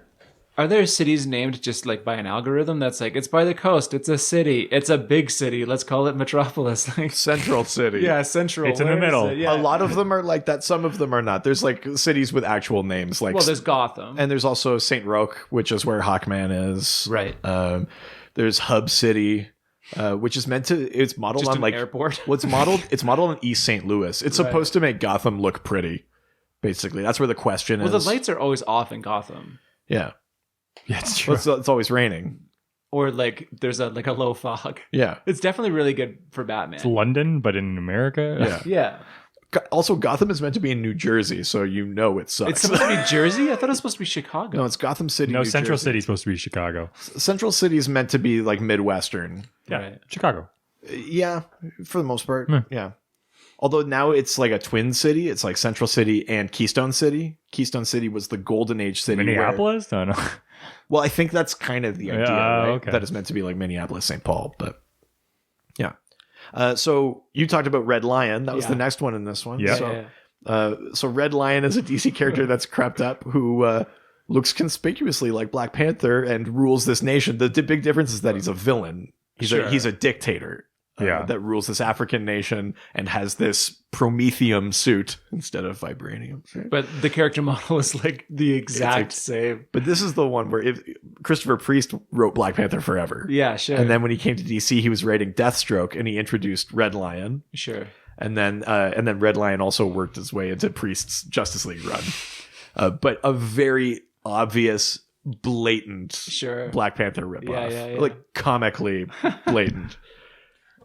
Are there cities named just like by an algorithm that's like, it's by the coast, it's a city, it's a big city, let's call it Metropolis? Like Central City. Yeah, Central. It's in the middle. Yeah. A lot of them are like that. Some of them are not. There's like cities with actual names. Like, Well, there's Gotham. and there's also St. Roque, which is where Hawkman is. Right. There's Hub City, which is meant to. It's modeled Just on an like airport. It's modeled on East St. Louis. It's supposed to make Gotham look pretty. Basically, that's where the question is. Well, the lights are always off in Gotham. Yeah, Yeah, it's true. well, it's always raining. Or like there's a low fog. Yeah. It's definitely really good for Batman. It's London, but in America. Yeah. Yeah. Also, Gotham is meant to be in New Jersey, so you know it sucks. It's supposed to be Jersey? I thought it was supposed to be Chicago. No, it's Gotham City. No, New Central Jersey. City's supposed to be Chicago. Central City is meant to be like Midwestern. Yeah, Right. Chicago. Yeah, for the most part. Yeah. Yeah. Although now it's like a twin city. It's like Central City and Keystone City. Keystone City was the golden age city. Minneapolis? I don't know. Well, I think that's kind of the idea, Yeah, right? okay. That is meant to be like Minneapolis, St. Paul. But yeah. So you talked about Red Lion. That was the next one in this one. Yeah. So Red Lion is a DC character that's crept up who looks conspicuously like Black Panther and rules this nation. The big difference is that he's a villain. He's a dictator. That rules this African nation and has this promethium suit instead of vibranium. But the character model is like the exact same. But this is the one where Christopher Priest wrote Black Panther forever. Yeah, sure. And then when he came to DC, he was writing Deathstroke, and he introduced Red Lion. Sure. And then Red Lion also worked his way into Priest's Justice League run. But a very obvious, blatant Black Panther ripoff. Yeah. Like comically blatant.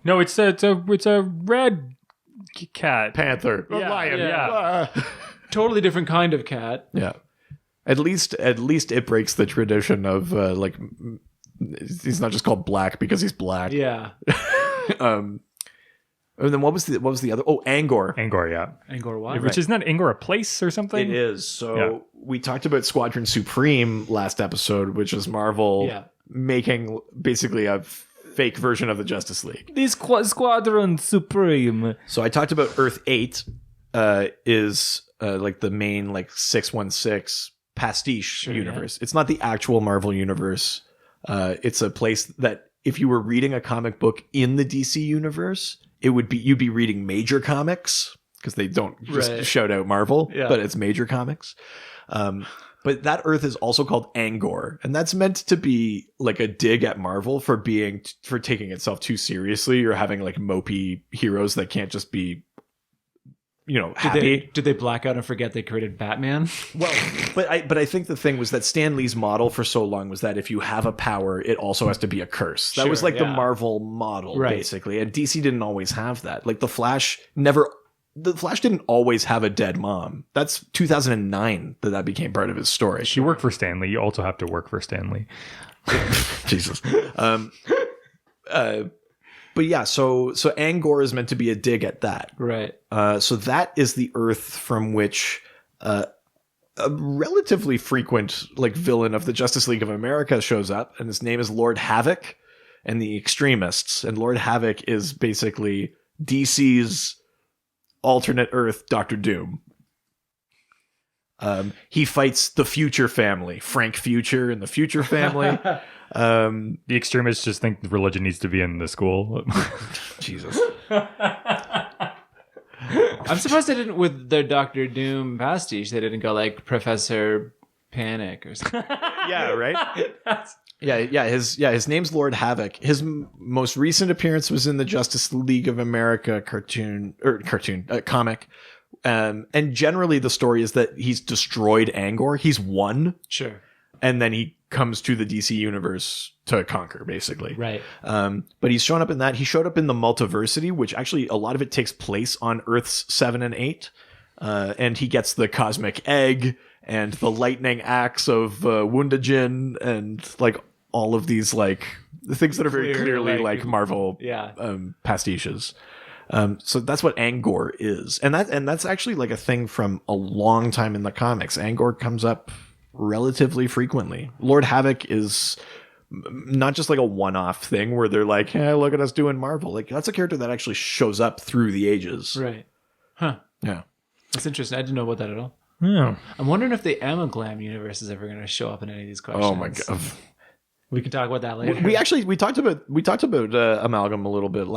No, it's a red cat. Panther. Yeah, Lion. yeah. Totally different kind of cat. Yeah. At least it breaks the tradition of like he's not just called Black because he's black. Yeah. And then what was the other? Oh, Angor. Angor, yeah. Angor what? Which isn't that Angor a place or something? It is. So we talked about Squadron Supreme last episode, which is Marvel making basically a fake version of the Justice League. The Squadron Supreme. So I talked about Earth 8 is like the main like 616 pastiche universe. It's not the actual Marvel universe. It's a place that if you were reading a comic book in the DC universe, you'd be reading Major Comics because they don't just shout out Marvel, but it's Major Comics. But that Earth is also called Angor, and that's meant to be like a dig at Marvel for taking itself too seriously or having like mopey heroes that can't just be, happy. Did they black out and forget they created Batman? Well, but I think the thing was that Stan Lee's model for so long was that if you have a power, it also has to be a curse. That was like the Marvel model, basically, and DC didn't always have that. Like The Flash didn't always have a dead mom. That's 2009 that became part of his story. She worked for Stanley. You also have to work for Stanley. Jesus. But yeah, so Angor is meant to be a dig at that. Right. So that is the Earth from which a relatively frequent like villain of the Justice League of America shows up, and his name is Lord Havoc and the Extremists. And Lord Havoc is basically DC's alternate Earth Doctor Doom. He fights the Future family, Frank Future and the Future family. The extremists just think religion needs to be in the school. Jesus. I'm surprised they didn't, with their Doctor Doom pastiche, they didn't go like Professor Panic or something. Yeah, right. His name's Lord Havoc. His most recent appearance was in the Justice League of America comic. And generally the story is that he's destroyed Angor. He's won. Sure. And then he comes to the DC universe to conquer, basically. Right. But he's shown up in that. He showed up in the Multiversity, which actually a lot of it takes place on Earths 7 and 8. And he gets the cosmic egg and the lightning axe of Wundajin and like all of these like the things that are very clearly like Marvel pastiches. So that's what Angor is. And that's actually like a thing from a long time in the comics. Angor comes up relatively frequently. Lord Havoc is not just like a one-off thing where they're like, hey, look at us doing Marvel. Like that's a character that actually shows up through the ages. Right. Huh. Yeah. That's interesting. I didn't know about that at all. Yeah. I'm wondering if the Amaglam universe is ever going to show up in any of these questions. Oh my god. We can talk about that later. We talked about Amalgam a little bit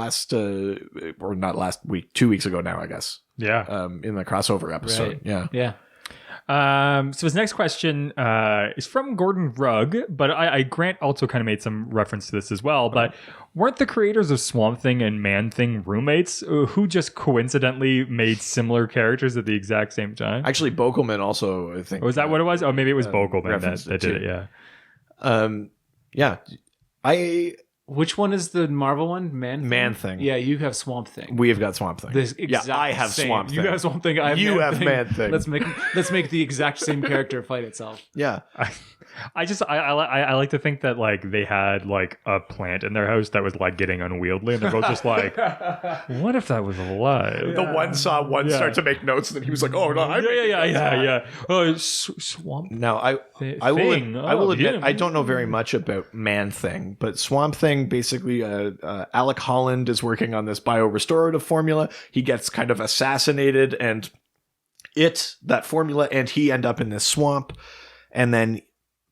or not last week, 2 weeks ago now, I guess. Yeah. In the crossover episode. Right. Yeah. So his next question is from Gordon Rugg, but I Grant also kind of made some reference to this as well. But weren't the creators of Swamp Thing and Man Thing roommates who just coincidentally made similar characters at the exact same time? Actually, Bokelman also, I think. Was that what it was? Oh, maybe it was Bokelman that did it. Yeah. Yeah. Which one is the Marvel one? Man Thing. Yeah, you have Swamp Thing. We have got Swamp Thing. I have same. Swamp Thing. You have Swamp Thing. I have you Man have Thing. Man Thing. Let's make the exact same character fight itself. Yeah. I like to think that like they had like a plant in their house that was like getting unwieldy, and they're both just like, what if that was alive? The one saw one start to make notes, and then he was like, "Oh no, yeah. Oh, Swamp. Now I will admit I don't know very much about Man Thing, but Swamp Thing basically, Alec Holland is working on this biorestorative formula. He gets kind of assassinated, and that formula and he end up in this swamp, and then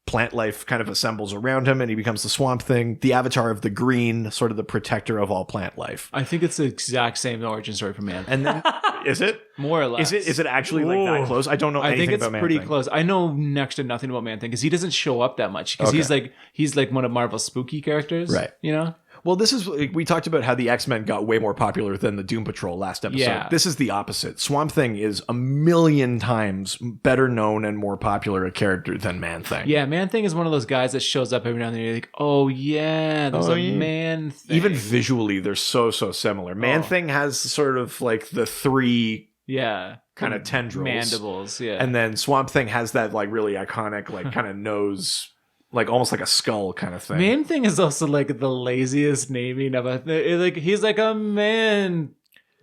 plant life kind of assembles around him and he becomes the Swamp Thing, the avatar of the green, sort of the protector of all plant life. I think it's the exact same origin story for Man Thing. And then is it? More or less. Is it actually like that close? I don't know anything about Man Thing. I think it's pretty close. I know next to nothing about Man Thing because he doesn't show up that much because he's like one of Marvel's spooky characters. Right. You know? Well, we talked about how the X-Men got way more popular than the Doom Patrol last episode. Yeah. This is the opposite. Swamp Thing is a million times better known and more popular a character than Man Thing. Yeah, Man Thing is one of those guys that shows up every now and then. You're like, oh yeah, there's Man Thing. Even visually, they're so similar. Man Thing has sort of like the three kind of tendrils. Mandibles, yeah. And then Swamp Thing has that like really iconic like kind of nose, like almost like a skull kind of thing. Man Thing is also like the laziest naming of he's like a man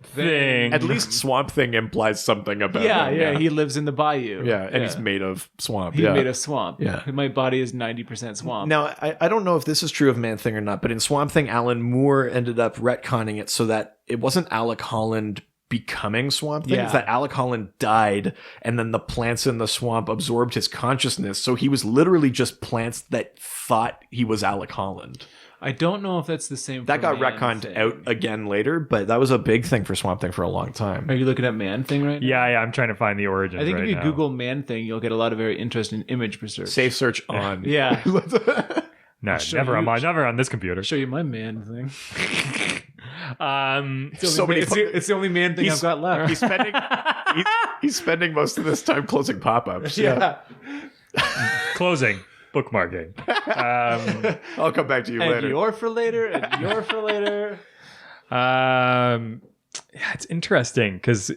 thing. At least Swamp Thing implies something about him. Yeah, he lives in the bayou. Yeah, and he's made of swamp. He's made of swamp. Yeah. My body is 90% swamp. Now, I don't know if this is true of Man Thing or not, but in Swamp Thing, Alan Moore ended up retconning it so that it wasn't Alec Holland becoming Swamp Thing. It's that Alec Holland died and then the plants in the swamp absorbed his consciousness. So he was literally just plants that thought he was Alec Holland. I don't know if that's the same. That got retconned out again later, but that was a big thing for Swamp Thing for a long time. Are you looking at Man Thing right now? Yeah, I'm trying to find the origins. I think if you now. Google Man Thing, you'll get a lot of very interesting image research. Safe search on. Yeah. No, never on this computer. Show you my Man Thing. It's the only Man Thing I've got left. He's spending most of this time closing pop-ups. Yeah. Closing. Bookmarking. I'll come back to you later. And you're for later. And you're for later. It's interesting because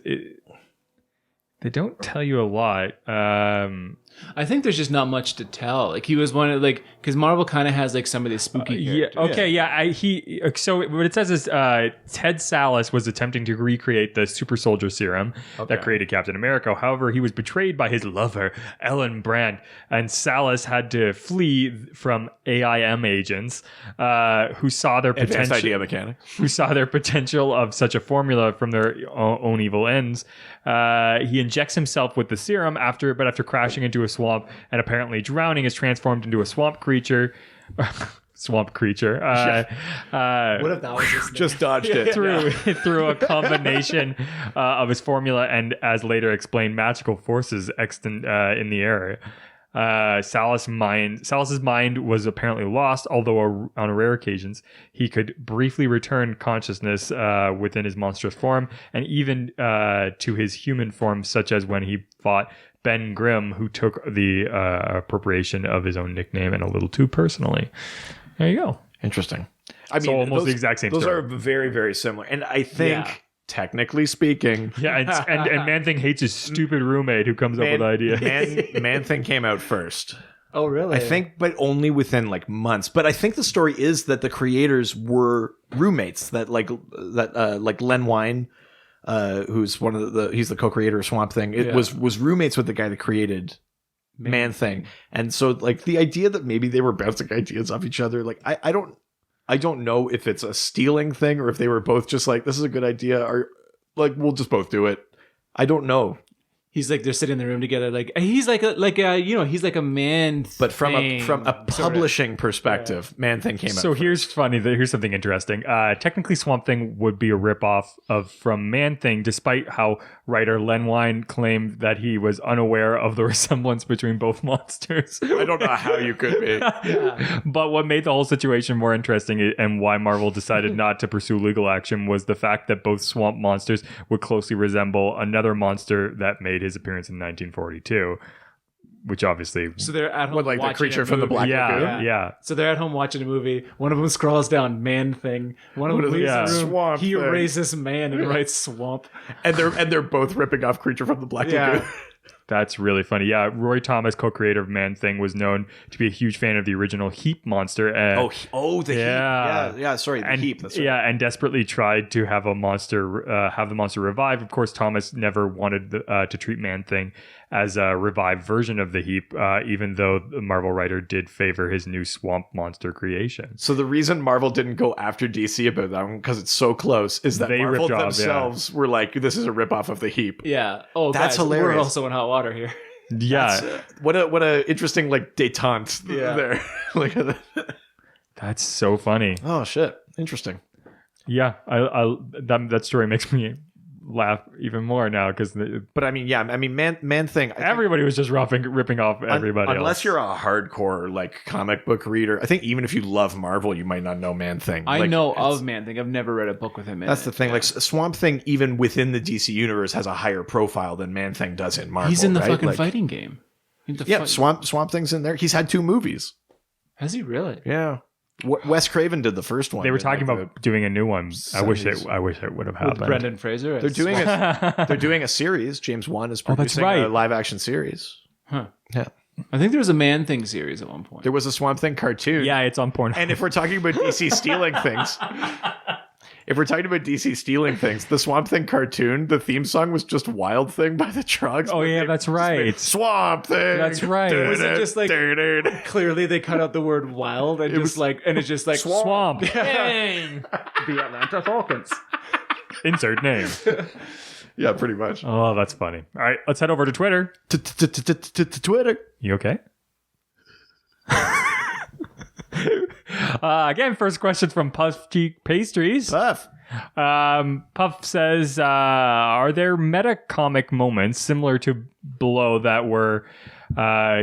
they don't tell you a lot. I think there's just not much to tell. Like he was one of because Marvel kind of has like some of these spooky characters. Yeah. Okay. Yeah. So what it says is Ted Sallis was attempting to recreate the super soldier serum that created Captain America. However, he was betrayed by his lover Ellen Brandt, and Sallis had to flee from AIM agents who saw their Advanced idea mechanics. who saw their potential of such a formula from their own evil ends. He injects himself with the serum after crashing into a swamp and apparently drowning, is transformed into a swamp creature. What if that was just dodged it through a combination of his formula and, as later explained, magical forces extant in the air. Salus's mind was apparently lost, although on rare occasions he could briefly return consciousness within his monstrous form, and even to his human form, such as when he fought Ben Grimm, who took the appropriation of his own nickname and a little too personally. There you go. Interesting. I mean, so almost the exact same those story. are very, very similar. And I think, technically speaking... Yeah, and Man-Thing hates his stupid roommate who comes up with ideas. Man-Thing came out first. Oh, really? I think, but only within like months. But I think the story is that the creators were roommates. That like Len Wein, who's one of he's the co-creator of Swamp Thing. It was roommates with the guy that created Man-Thing. And so like the idea that maybe they were bouncing ideas off each other, like I don't know if it's a stealing thing or if they were both just like, this is a good idea, or like we'll just both do it. I don't know. He's like, they're sitting in the room together. Like he's like a man. But from a publishing perspective, Man-Thing came out. So here's something interesting. Technically, Swamp Thing would be a ripoff from Man-Thing, despite how writer Len Wein claimed that he was unaware of the resemblance between both monsters. I don't know how you could be. Yeah. But what made the whole situation more interesting and why Marvel decided not to pursue legal action was the fact that both swamp monsters would closely resemble another monster that made his appearance in 1942, which obviously... So they're at home like the watching creature a from the movie. Black Lagoon. Yeah. So they're at home watching a movie. One of them scrolls down Man-Thing. One of them leaves the room. Swamp He Thing. erases man and writes Swamp. And they're both ripping off Creature from the Black Lagoon. That's really funny. Yeah, Roy Thomas, co-creator of Man-Thing, was known to be a huge fan of the original Heap monster. The Heap. Yeah, sorry, the Heap. That's right. Yeah, and desperately tried to have the monster revived. Of course, Thomas never wanted to treat Man-Thing as a revived version of the Heap, even though the Marvel writer did favor his new swamp monster creation. So the reason Marvel didn't go after DC about that one, because it's so close, is that They Marvel ripped off, themselves were like, this is a ripoff of the Heap. Yeah. Oh, That's guys, hilarious. We're also in hot water here. Yeah. What a interesting like detente there. Like, That's so funny. oh shit, interesting. Yeah, that story makes me laugh even more now because But I mean, Man-Thing. everybody was just ripping off everybody unless else. you're a hardcore like comic book reader. I think even if you love Marvel, you might not know Man-Thing. I Like, know it's- of Man-Thing. I've never read a book with him in That's it. the thing. Like Swamp Thing, even within the DC universe, has a higher profile than Man-Thing does in Marvel. He's in the right? fucking Like, fighting game. Yeah, Swamp Thing's in there. He's had 2 movies. Has he really? Yeah. Wes Craven did the first one. They were in, talking like, about doing a new one. I wish it would have happened. With Brendan Fraser? They're doing they're doing a series. James Wan is Oh, that's producing right. a live action series. Huh. Yeah. I think there was a Man-Thing series at one point. There was a Swamp Thing cartoon. Yeah, it's on Pornhub. And if we're talking about DC stealing things, the Swamp Thing cartoon, the theme song was just Wild Thing by the Trogs. Oh yeah, that's right. Swamp Thing. That's right. Was it just like clearly they cut out the word wild and it's just like Swamp. Dang. The Atlanta Falcons. Insert name. Yeah, pretty much. Oh, that's funny. All right, let's head over to Twitter. Twitter. You okay? Again, first question from Puff Cheek Pastries. Puff. Puff says, are there meta comic moments similar to Below that were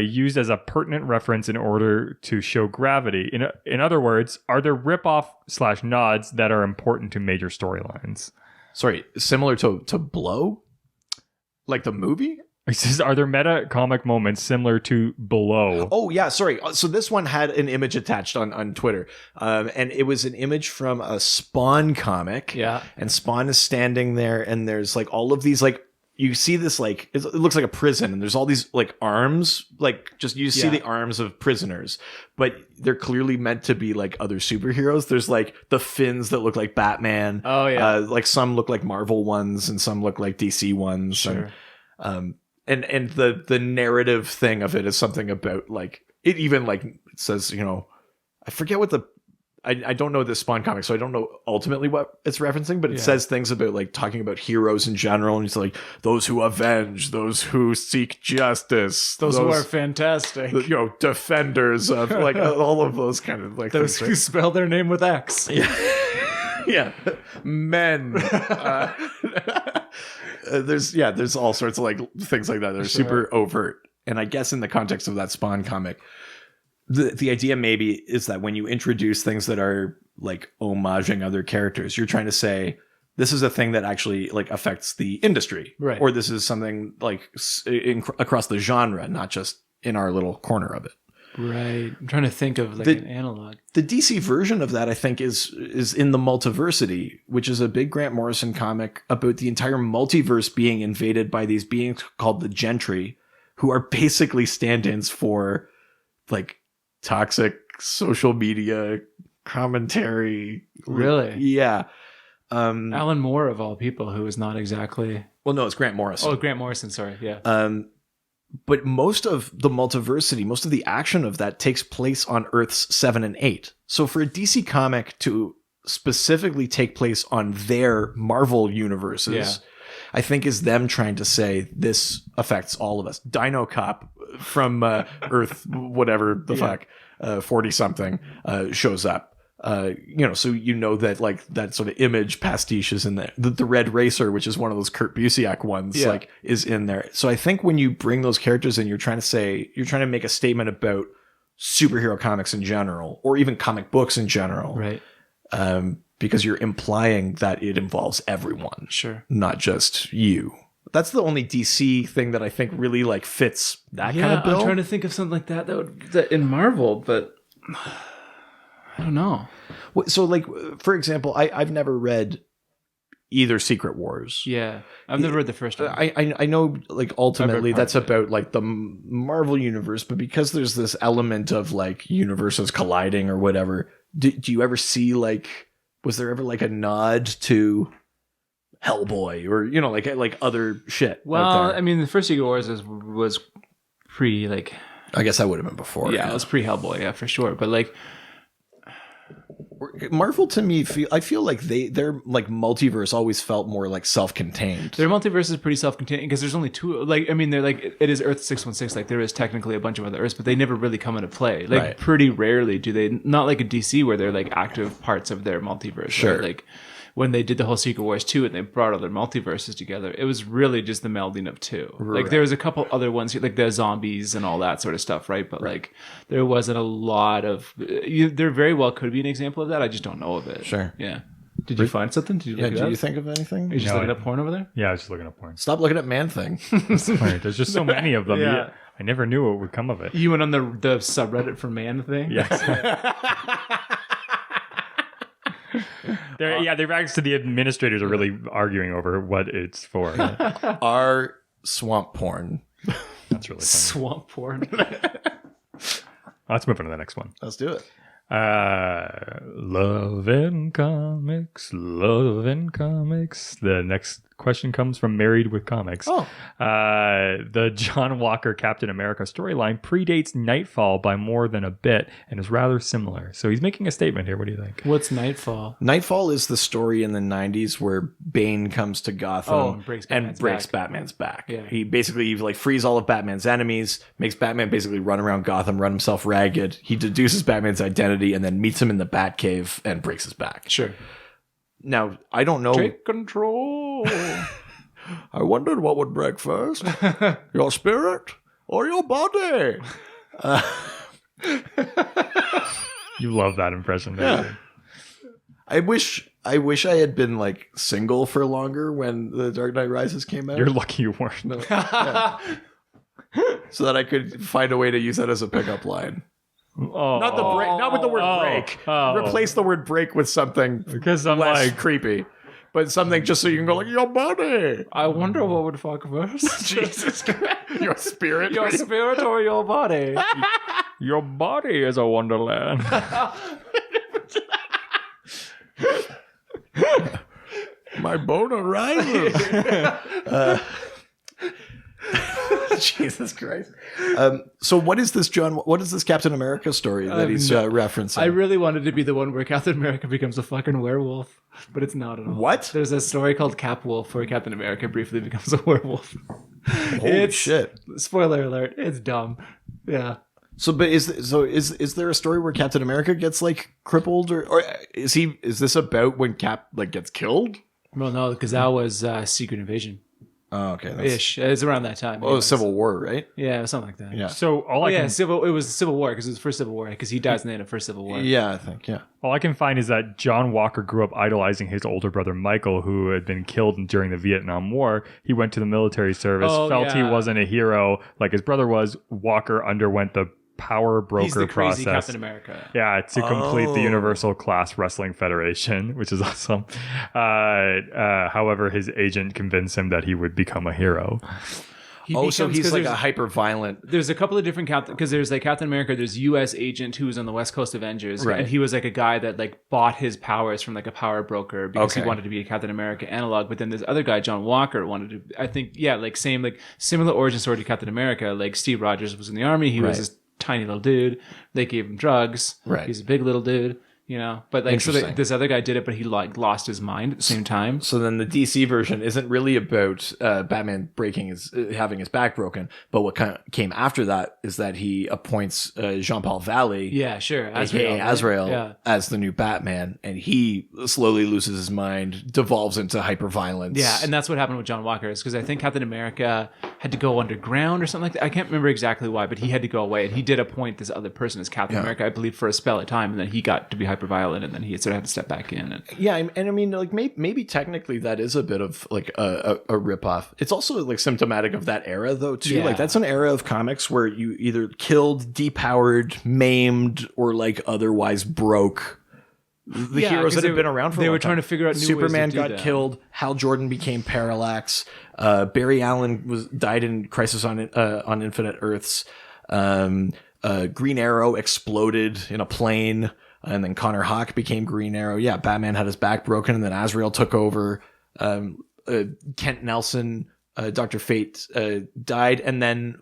used as a pertinent reference in order to show gravity? In other words, are there ripoff/nods that are important to major storylines? Sorry, similar to Blow? Like the movie? He says, are there meta comic moments similar to Below? Oh, yeah, sorry. So this one had an image attached on Twitter. And it was an image from a Spawn comic. Yeah. And Spawn is standing there, and there's like all of these, like, you see this, like, it looks like a prison, and there's all these, like, arms, like, just you see the arms of prisoners, but they're clearly meant to be, like, other superheroes. There's, like, the fins that look like Batman. Oh, yeah. Like, some look like Marvel ones, and some look like DC ones. Sure. And the narrative thing of it is something about, like, it even, like, it says, you know, I forget what I don't know this Spawn comic, so I don't know ultimately what it's referencing, but it says things about, like, talking about heroes in general, and it's like, those who avenge, those who seek justice, Those who are fantastic. you know, defenders of, like, all of those kind of, like, Those things, who spell their name with X. yeah, men. There's all sorts of, like, things like that. They're super overt. and I guess in the context of that Spawn comic, the idea maybe is that when you introduce things that are like homaging other characters, you're trying to say this is a thing that actually like affects the industry, Right. or this is something like across the genre, not just in our little corner of it. Right. I'm trying to think of like an analog. The DC version of that, I think, is in the Multiversity, which is a big Grant Morrison comic about the entire multiverse being invaded by these beings called the Gentry, who are basically stand-ins for like toxic social media commentary. Really? Yeah. Alan Moore of all people, who is not exactly. Well, no, it's Grant Morrison. Oh, Grant Morrison. Sorry. Yeah. But most of the Multiversity, most of the action of that takes place on Earths 7 and 8. So for a DC comic to specifically take place on their Marvel universes, I think is them trying to say this affects all of us. Dino Cop from Earth, whatever the fuck, 40 something, shows up. So you know that like that sort of image pastiche is in there. The Red Racer, which is one of those Kurt Busiek ones, like is in there. So I think when you bring those characters in, you're trying to make a statement about superhero comics in general, or even comic books in general, Right. Because you're implying that it involves everyone, Sure. not just you. That's the only DC thing that I think really like fits that kind of bill. I'm trying to think of something like that that in Marvel, but I don't know. So, like, for example, I've never read either Secret Wars. Yeah, I've never read the first one. I know, like, ultimately I've read that's about, like, the Marvel universe, but because there's this element of, like, universes colliding or whatever, do you ever see, like, was there ever, like, a nod to Hellboy or, you know, like other shit? Well, I mean, the first Secret Wars was pre, like... I guess that would have been before. Yeah, it was pre-Hellboy, yeah, for sure. But, like... Marvel to me, I feel like their like multiverse always felt more like self-contained. Their multiverse is pretty self-contained because there's only two. Like, I mean, they're like it is Earth 616. Like, there is technically a bunch of other Earths, but they never really come into play. Like, Right. pretty rarely do they. Not like a DC where they're like active parts of their multiverse. Sure. Right? Like when they did the whole Secret Wars 2 and they brought all their multiverses together, it was really just the melding of two. Right. Like, there was a couple other ones like the zombies and all that sort of stuff, right? But like, there wasn't a lot of. There very well could be an example of that. I just don't know of it. Sure. Yeah. Did you find something? Did you look it Do up? you think of anything? Are you just looking up porn over there? Yeah, I was just looking up porn. Stop looking at Man Thing. Right, there's just so many of them. Yeah. I never knew what would come of it. You went on the subreddit for man thing? Yes. Their reactions to the administrators are really arguing over what it's for. Our swamp porn. That's really funny. Swamp porn. Let's move on to the next one. Let's do it. Love and comics. The next question comes from Married with Comics. Oh. The John Walker Captain America storyline predates Nightfall by more than a bit and is rather similar. So he's making a statement here. What do you think? What's Nightfall? Nightfall is the story in the 90s where Bane comes to Gotham and breaks Batman's back. Yeah. He basically like frees all of Batman's enemies, makes Batman basically run around Gotham, run himself ragged. He deduces Batman's identity and then meets him in the Batcave and breaks his back. Sure. Now, I don't know. Take control. I wondered what would break first, your spirit or your body. You love that impression, don't you? I wish I had been like single for longer when The Dark Knight Rises came out. You're lucky you weren't. So that I could find a way to use that as a pickup line. Oh, Not the break, not with the word break. Replace the word break with something because I'm less like, creepy. But something just so you can go like, your body. I wonder what would fuck first. Jesus Christ. Your spirit. Your spirit or your body? your body is a wonderland. My boner rises. Jesus Christ. So what is this Captain America story that he's referencing? I really wanted to be the one where Captain America becomes a fucking werewolf, but it's not at all. What? There's a story called Cap Wolf where Captain America briefly becomes a werewolf. Holy shit. Spoiler alert, it's dumb. Yeah. So is there a story where Captain America gets like crippled or is this about when Cap like gets killed? Well, no, because that was Secret Invasion. Oh, okay. ish. It's around that time. Well, it was Civil War, right? Yeah, something like that. Yeah. So It was Civil War because it was the first Civil War because he dies in the end of first Civil War. Yeah, I think, yeah. all I can find is that John Walker grew up idolizing his older brother Michael, who had been killed during the Vietnam War. He went to the military service, felt he wasn't a hero like his brother was. Walker underwent the power broker He's the crazy process. Captain America. Yeah, to complete the Universal Class Wrestling Federation, which is awesome. However, his agent convinced him that he would become a hero. So he's like a hyper violent. There's a couple of different because there's like Captain America. There's U.S. agent who was on the West Coast Avengers, Right. and he was like a guy that like bought his powers from like a power broker because he Okay. wanted to be a Captain America analog. But then this other guy, John Walker, wanted to. I think like similar origin story to Captain America. Like Steve Rogers was in the army. He was Right. this tiny little dude. They gave him drugs. Right. He's a big little dude. But like Interesting. this other guy did it, but he like lost his mind at the same time. So then the DC version isn't really about Batman having his back broken, but what kind of came after that is that he appoints Jean-Paul Valley, Yeah, sure. aka right? Azrael, Yeah. as the new Batman, and he slowly loses his mind, devolves into hyper violence. Yeah, and that's what happened with John Walker is because I think Captain America had to go underground or something like that. I can't remember exactly why, but he had to go away, and he did appoint this other person as Captain America, I believe, for a spell at time, and then he got to be hyper violent, and then he sort of had to step back in. And I mean, like maybe technically that is a bit of like a ripoff. It's also like symptomatic of that era, though, too. Yeah. Like that's an era of comics where you either killed, depowered, maimed, or like otherwise broke the heroes 'cause that have been around for. They a long were trying time. to figure out new Superman ways to do got that. killed. Hal Jordan became Parallax. Barry Allen died in Crisis on Infinite Earths. Green Arrow exploded in a plane. And then Connor Hawke became Green Arrow. Yeah, Batman had his back broken, and then Azrael took over. Kent Nelson, Dr. Fate, died, and then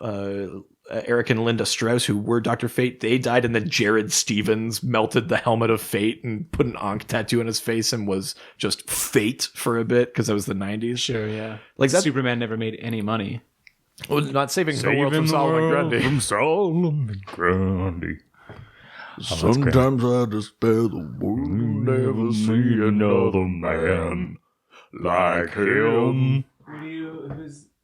Eric and Linda Strauss, who were Dr. Fate, they died, and then Jared Stevens melted the helmet of Fate and put an Ankh tattoo on his face and was just Fate for a bit because that was the 90s. sure, yeah, Like that- Superman never made any money. Well, not saving the world from Solomon Grundy. From Solomon Grundy. Sometimes I despair the world will never see another man like him.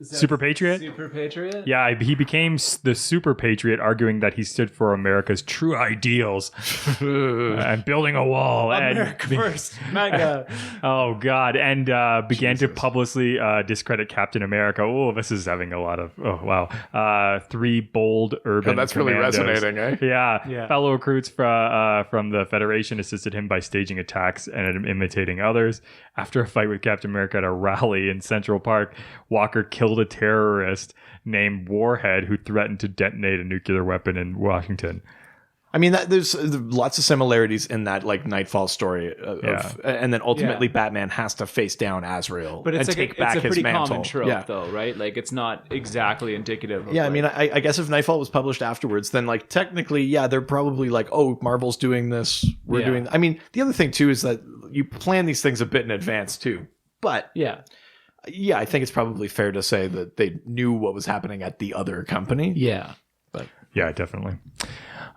Super Patriot? Super Patriot? Yeah, he became the Super Patriot, arguing that he stood for America's true ideals and building a wall. America first. MAGA. Oh, God. And began to publicly discredit Captain America. Oh, this is having a lot of... Oh, wow. 3 bold urban That's really commandos. resonating, eh? Yeah. Fellow recruits from the Federation assisted him by staging attacks and imitating others. After a fight with Captain America at a rally in Central Park, Walker killed a terrorist named Warhead who threatened to detonate a nuclear weapon in Washington. I mean, there's lots of similarities in that like Nightfall story, and then ultimately Batman has to face down Azrael But it's and like take back it's a his pretty mantle. common trope, Yeah. though, right? Like it's not exactly indicative. Of Yeah, I mean, I guess if Nightfall was published afterwards, then like technically, yeah, they're probably like, oh, Marvel's doing this, we're doing. I mean, the other thing too is that you plan these things a bit in advance too. But yeah, I think it's probably fair to say that they knew what was happening at the other company. yeah. Yeah, definitely.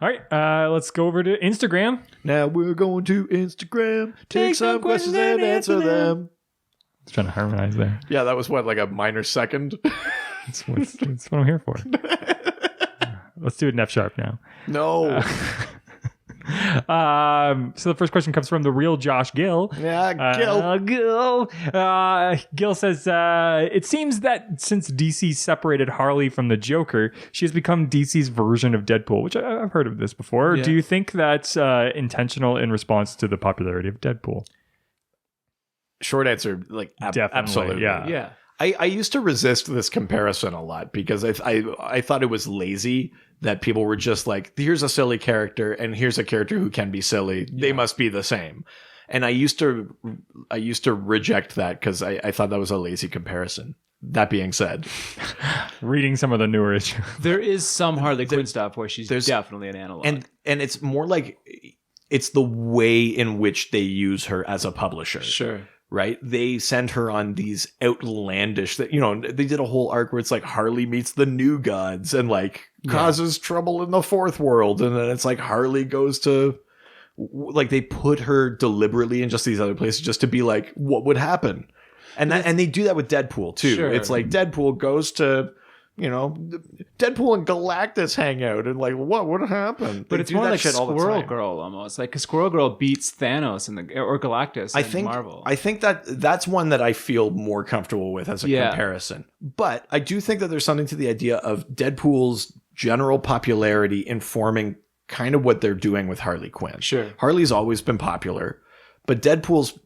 All right, let's go over to Instagram. Now we're going to Instagram, take some questions and answer them. I was trying to harmonize there. Yeah, that was what, like a minor second? That's what I'm here for. Let's do it in F sharp now. No. So the first question comes from the real Josh Gill. Yeah, Gil. Gil says, it seems that since DC separated Harley from the Joker, she has become DC's version of Deadpool, which I've heard of this before. Yeah. Do you think that's intentional in response to the popularity of Deadpool? Short answer, like Definitely, absolutely. yeah. Yeah. I used to resist this comparison a lot because I thought it was lazy that people were just like, here's a silly character and here's a character who can be silly. They must be the same. And I used to reject that because I thought that was a lazy comparison. That being said, Reading some of the newer issues. There is some Harley Quinn stuff where she's definitely an analog. and it's more like it's the way in which they use her as a publisher. sure. Right? They send her on these outlandish that, they did a whole arc where it's like Harley meets the New Gods and like causes trouble in the fourth world. And then it's like Harley goes to, like, they put her deliberately in just these other places just to be like, what would happen? And they do that with Deadpool too. Sure. It's like Deadpool goes to, Deadpool and Galactus hang out, and like, what happened? But They it's do more that like shit all the Squirrel time. Girl almost, like because Squirrel Girl beats Thanos or Galactus in Marvel. I think that's one that I feel more comfortable with as a comparison. But I do think that there's something to the idea of Deadpool's general popularity informing kind of what they're doing with Harley Quinn. Sure. Harley's always been popular, but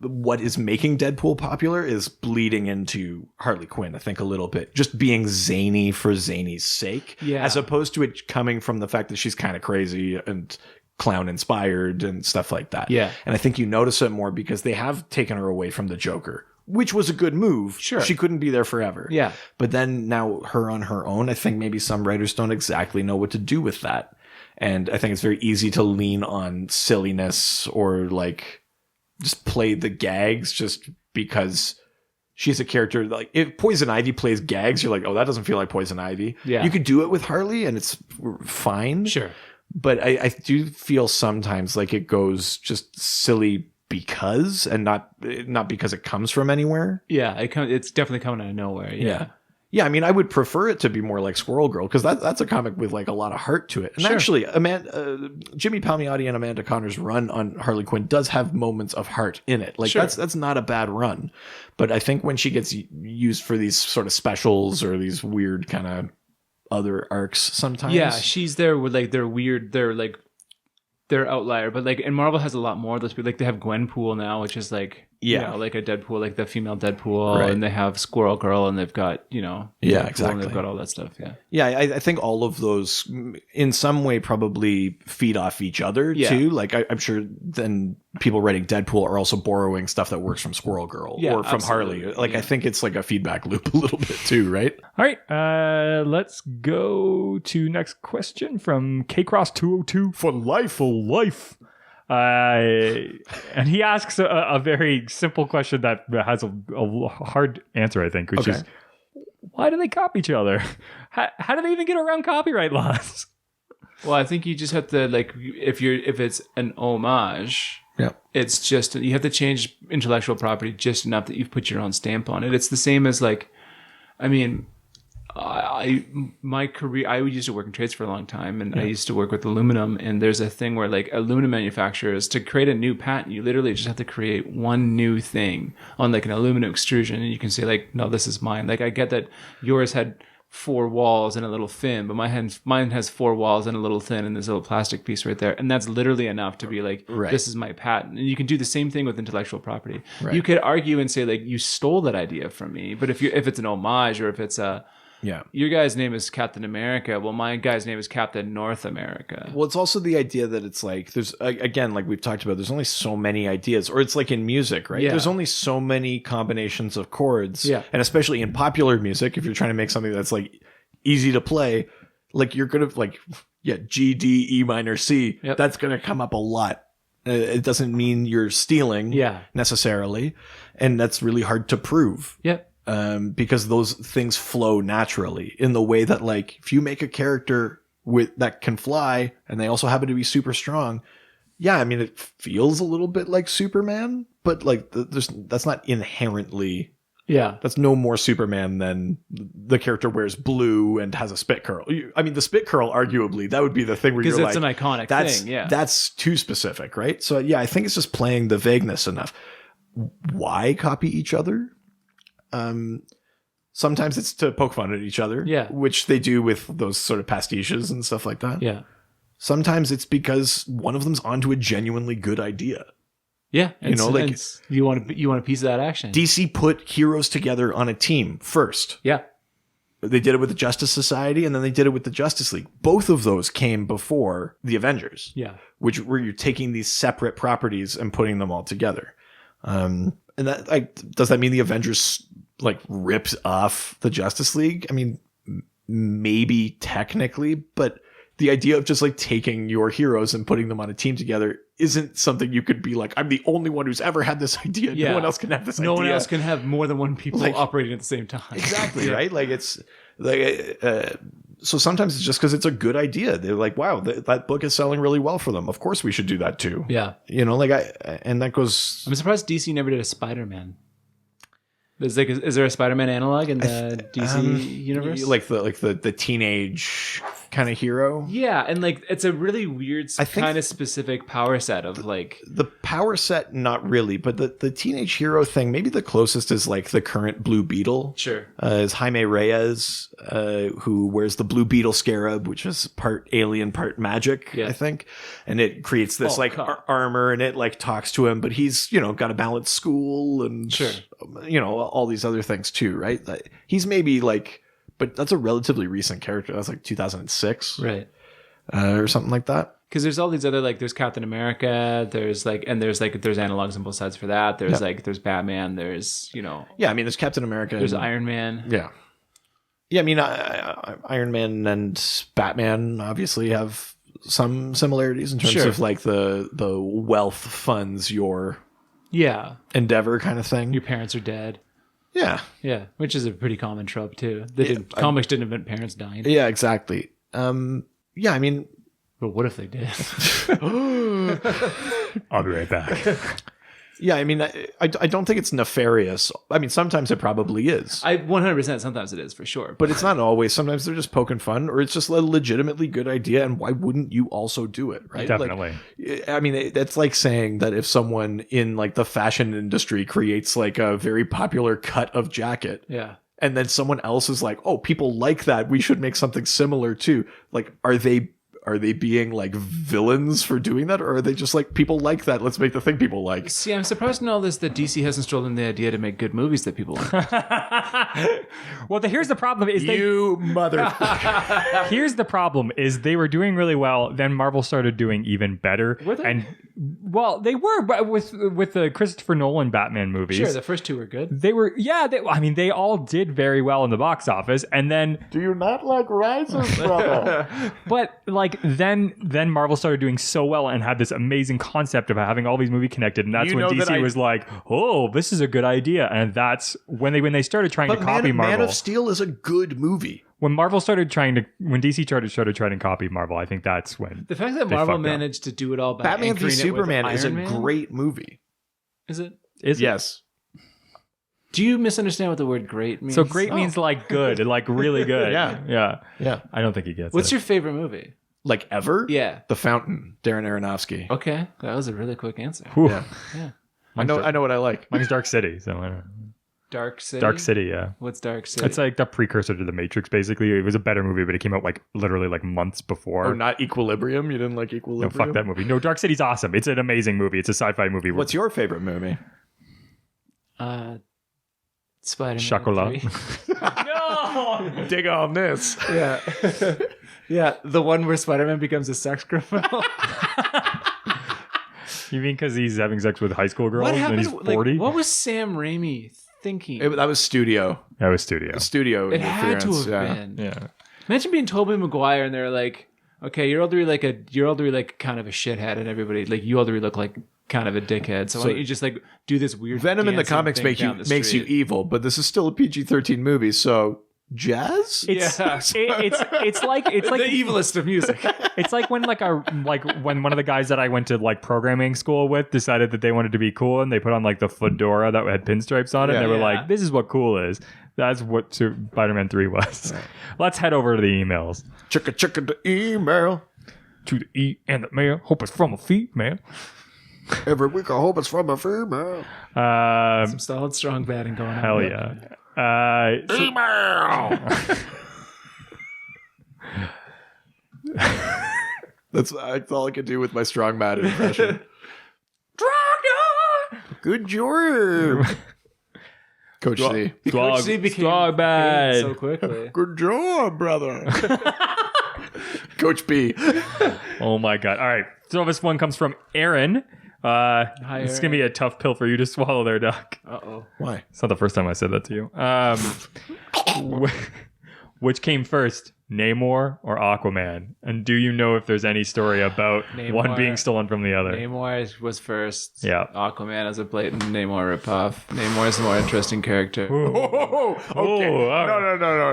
what is making Deadpool popular is bleeding into Harley Quinn, I think, a little bit. Just being zany for zany's sake. Yeah. As opposed to it coming from the fact that she's kind of crazy and clown inspired and stuff like that. Yeah. And I think you notice it more because they have taken her away from the Joker, which was a good move. Sure. She couldn't be there forever. Yeah. But then now her on her own, I think maybe some writers don't exactly know what to do with that. And I think it's very easy to lean on silliness or like just play the gags just because she's a character. Like if Poison Ivy plays gags, you're like, oh, that doesn't feel like Poison Ivy. Yeah. You could do it with Harley and it's fine. Sure. But I do feel sometimes like it goes just silly because, and not because it comes from anywhere. Yeah, it's definitely coming out of nowhere. Yeah. Yeah, I mean, I would prefer it to be more like Squirrel Girl because that's a comic with like a lot of heart to it. And actually, Jimmy Palmiotti and Amanda Connor's run on Harley Quinn does have moments of heart in it. Like that's not a bad run. But I think when she gets used for these sort of specials or these weird kind of other arcs sometimes. Yeah, she's there with like they're outlier, but like, and Marvel has a lot more of those people. Like they have Gwenpool now, which is like, like a Deadpool, like the female Deadpool, Right. and they have Squirrel Girl, and they've got Deadpool, exactly. and they've got all that stuff. Yeah, I think all of those in some way probably feed off each other too. Like I'm sure then people writing Deadpool are also borrowing stuff that works from Squirrel Girl or from absolutely. Harley. Like I think it's like a feedback loop a little bit too, right? All right, let's go to next question from KCross202 for life. And he asks a very simple question that has a hard answer, I think, which is, why do they copy each other? How do they even get around copyright laws? Well, I think you just have to like, if it's an homage, it's just, you have to change intellectual property just enough that you've put your own stamp on it. It's the same as like, I mean, my career, I used to work in trades for a long time, and I used to work with aluminum, and there's a thing where like aluminum manufacturers, to create a new patent, you literally just have to create one new thing on like an aluminum extrusion, and you can say like, no, this is mine. Like I get that yours had 4 walls and a little fin, but mine has 4 walls and a little thin and this little plastic piece right there, and that's literally enough to be like, this is my patent. And you can do the same thing with intellectual property. You could argue and say like, you stole that idea from me, but if it's an homage, or if it's your guy's name is Captain America, well, my guy's name is Captain North America. Well, it's also the idea that it's like, there's, again, like we've talked about, there's only so many ideas, or it's like in music, right? There's only so many combinations of chords. And especially in popular music, if you're trying to make something that's like easy to play, like you're going to like, G, D, E minor, C, that's going to come up a lot. It doesn't mean you're stealing necessarily. And that's really hard to prove. Because those things flow naturally in the way that, like, if you make a character that can fly and they also happen to be super strong, I mean, it feels a little bit like Superman, but like that's not inherently. That's no more Superman than the character wears blue and has a spit curl. I mean, the spit curl, arguably, that would be the thing where you're like, because it's an iconic thing. That's too specific, right? So I think it's just playing the vagueness enough. Why copy each other? Sometimes it's to poke fun at each other, which they do with those sort of pastiches and stuff like that. Sometimes it's because one of them's onto a genuinely good idea. Like you want a piece of that action. DC put heroes together on a team first. They did it with the Justice Society, and then they did it with the Justice League. Both of those came before the Avengers. Where you're taking these separate properties and putting them all together. And that, like, does that mean the Avengers like ripped off the Justice League? I mean, maybe technically, but the idea of just like taking your heroes and putting them on a team together isn't something you could be like, I'm the only one who's ever had this idea. No one else can have this idea. No one else can have more than one people operating at the same time. Exactly, right? Like it's like, so sometimes it's just because it's a good idea. They're like, wow, that book is selling really well for them. Of course we should do that too. Yeah. Like and that goes. I'm surprised DC never did a Spider-Man. Is there a Spider-Man analog in the DC universe? Like the teenage kind of hero. Yeah, and like it's a really weird kind of specific power set of like the power set, not really, but the teenage hero thing. Maybe the closest is like the current Blue Beetle. Sure, is Jaime Reyes, who wears the Blue Beetle scarab, which is part alien, part magic, I think, and it creates this armor, and it like talks to him, but he's got to balance school and all these other things too, right? He's maybe like. But that's a relatively recent character. That's like 2006. Right. Or something like that. Because there's all these other, like, there's Captain America, there's analogs on both sides for that. There's there's Batman, there's, Yeah, I mean, there's Captain America. There's Iron Man. Yeah. Yeah, I mean, Iron Man and Batman obviously have some similarities in terms of like the wealth funds your endeavor kind of thing. Your parents are dead. Yeah. Yeah, which is a pretty common trope too. Comics didn't invent parents dying. Yeah, exactly. Yeah, I mean... But what if they did? I'll be right back. Yeah, I mean, I don't think it's nefarious. I mean, sometimes it probably is. 100% sometimes it is, for sure. But it's not always. Sometimes they're just poking fun, or it's just a legitimately good idea, and why wouldn't you also do it, right? Definitely. Like, I mean, that's like saying that if someone in like the fashion industry creates like a very popular cut of jacket, and then someone else is like, oh, people like that, we should make something similar too. Like, are they being like villains for doing that, or are they just like, people like that, let's make the thing people like? See, I'm surprised in all this that DC hasn't stolen the idea to make good movies that people like. Well, here's the problem: is motherfucker. Here's the problem: is they were doing really well. Then Marvel started doing even better. Were they? And well, they were, but with the Christopher Nolan Batman movies. Sure, the first two were good. They were, I mean, they all did very well in the box office, and then. Do you not like Rises, brother? But like then Marvel started doing so well and had this amazing concept of having all these movies connected, and that's when DC was like, "Oh, this is a good idea," and that's when they started trying to copy Marvel. Man of Steel is a good movie. When DC started trying to copy Marvel, I think that's when the fact that Marvel managed to do it all. By Batman v Superman is a great movie. Is it? Yes. Do you misunderstand what the word "great" means? So great means like good, like really good. Yeah. I don't think he gets it. What's your favorite movie? Like ever? Yeah. The Fountain, Darren Aronofsky. Okay. That was a really quick answer. Yeah. I know what I like. Mine's Dark City, so I don't know. Dark City? Dark City, yeah. What's Dark City? It's like the precursor to The Matrix, basically. It was a better movie, but it came out like literally like months before. Oh, not Equilibrium? You didn't like Equilibrium? No, fuck that movie. No, Dark City's awesome. It's an amazing movie. It's a sci-fi movie. What's your favorite movie? Spider-Man Chocolat. 3. No! Dig on this. Yeah. Yeah, the one where Spider-Man becomes a sex criminal. You mean because he's having sex with high school girls and he's 40? Like, what was Sam Raimi thinking? That was Studio. That was Studio. Studio. It had to have been. Yeah. Imagine being Tobey Maguire and they're like, okay, you're all three like kind of a shithead, and everybody like you all three look like kind of a dickhead. So why don't you just like do this weird Venom in the comics makes you evil, but this is still a PG-13 movie, so jazz? It's like the evilest of music. It's like when when one of the guys that I went to like programming school with decided that they wanted to be cool, and they put on like the fedora that had pinstripes on it, and they were like, "This is what cool is." That's what Spider-Man 3 was. Right. Let's head over to the emails. Chicka the email. To the E and the mail. Hope it's from a female. Every week I hope it's from a female. Some solid strong batting going on. Hell yeah. Email. That's all I can do with my strong bad impression. Good job, Coach C. Coach C became bad so quickly. Good job, brother. Coach B. Oh my god! All right, so this one comes from Aaron. Hi, it's gonna be a tough pill for you to swallow there, Doc. Uh-oh. Why? It's not the first time I said that to you. Which came first, Namor or Aquaman? And do you know if there's any story about one being stolen from the other? Namor was first. Yeah. Aquaman is a blatant Namor ripoff. Namor is the more interesting character. Okay.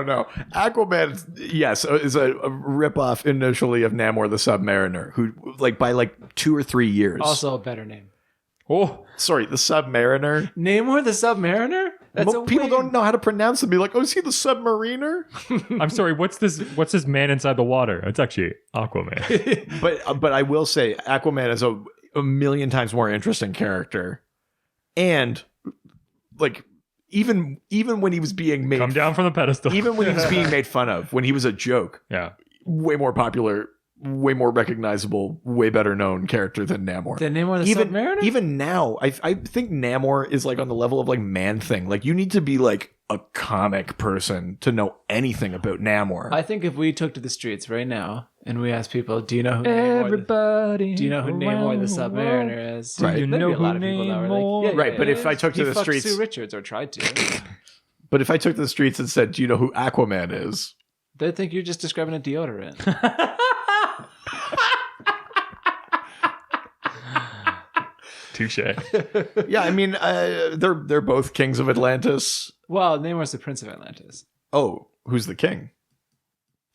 No. Aquaman, yes, is a ripoff initially of Namor the Submariner, who by 2 or 3 years. Also a better name. Oh, sorry, the Submariner. Namor the Submariner? People don't know how to pronounce it. Be like, oh, is he the submariner? I'm sorry. What's this man inside the water? It's actually Aquaman. But I will say, Aquaman is a million times more interesting character, and like even when he was being made Come down from the pedestal. even when he was being made fun of, when he was a joke, Yeah. way more popular, way more recognizable, way better known character than Namor. The Namor the Submariner? Even now, I think Namor is like on the level of like Man-Thing. Like you need to be like a comic person to know anything about Namor. I think if we took to the streets right now and we asked people, do you know who Namor the Submariner is? Right. There'd be a lot of people that were like, Right, but if I took to the fucked streets- Sue Richards or tried to, But if I took to the streets and said, "Do you know who Aquaman is?" they'd think you're just describing a deodorant. Touche. Yeah, I mean, they're both kings of Atlantis. Well, Namor's the Prince of Atlantis. Oh, who's the king?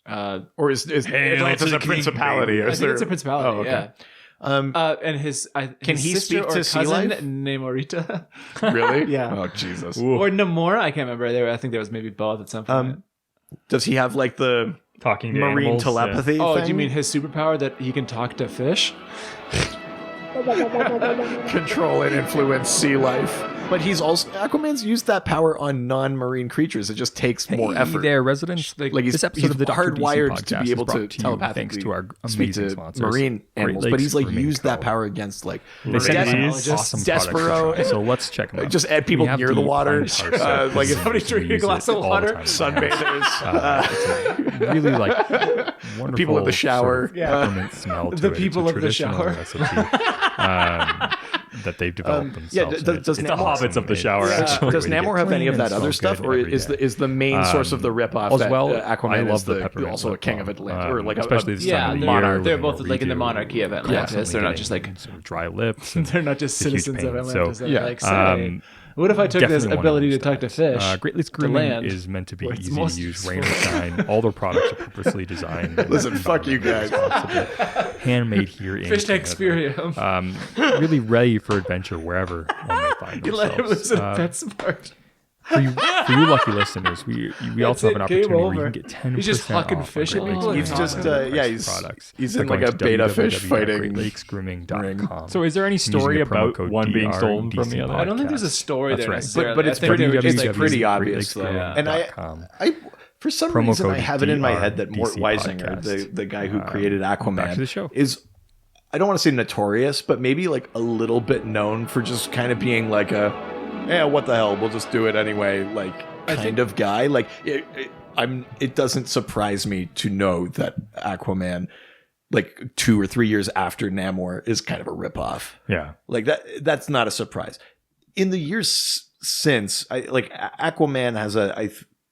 Or is Hail Atlantis to the a king, principality? baby. I think it's a principality. Oh, okay. Yeah. And his Can he sister speak or to sea cousin, life? Namorita, Really? Yeah. Oh, Jesus. Ooh. or Namora? I can't remember. I think there was maybe both at some point. Does he have like the Talking to marine animals, telepathy? Oh, thing? do you mean his superpower that he can talk to fish? control and influence sea life? But he's also Aquaman's used that power on non-marine creatures. It just takes more effort. There, residents. Like he's, this episode he's of the Dr. DC hardwired podcast to be able is brought to you telepathically thanks to our speak amazing to sponsors, marine Great animals. Lakes But he's like Grooming used Co. that power against like They send us Des- these awesome Despero. products to try, so let's check them out. just add people We have near the water. fine tar soap Like if because somebody we drinking a use glass it of all the water, time in my house. sunbathers, It's a really like wonderful People in the shower. sort of peppermint smell to The it. It's people a of the traditional shower. recipe, that they've developed themselves. yeah, does it's the Namor- hobbits of the shower. Actually, Does where you Namor get have any clean of that and other smell stuff, good or every is day. the main source of the ripoff as that well, Aquaman I love is the peppermint also a lip king of balm. Atlantis, or like especially a this Yeah, time of the they're, year. they're when both we like in the do monarchy of Atlantis. constantly They're not getting just like sort of dry lips. And they're not just it's a huge citizens of pain. Atlantis. So, They're like, say, um, what if I took this definitely wanna ability to understand. talk to fish? Great Lakes to Grooming land, is meant to be where it's easy to most use, rain or useful. shine. All their products are purposely designed. and Listen, fuck you guys. environmentally handmade here in Fish Canada. Experium. Really ready for adventure wherever one may find You let him themselves. listen to PetSmart. For you lucky listeners, we also have an it, game opportunity where you over. can get 10% He's just hucking off fish our at Great people. Lakes He's Grooming just products. yeah, he's By in like going a to beta fish fighting. greatlakesgrooming.com. So is there any Using story the promo about code one being DR stolen from the other? I don't think there's a story That's there right. necessarily. But it's I think pretty- they're just it's like, pretty obvious, though. And I for some Promo reason code I have it in my head that DRDC Mort Weisinger, podcast. the guy who created Aquaman, back to the show. is, I don't want to say notorious, but maybe like a little bit known for just kind of being like a, yeah, what the hell, we'll just do it anyway, like kind of guy. Like it doesn't surprise me to know that Aquaman, like 2 or 3 years after Namor, is kind of a ripoff. Yeah. Like that's not a surprise. In the years since, Aquaman has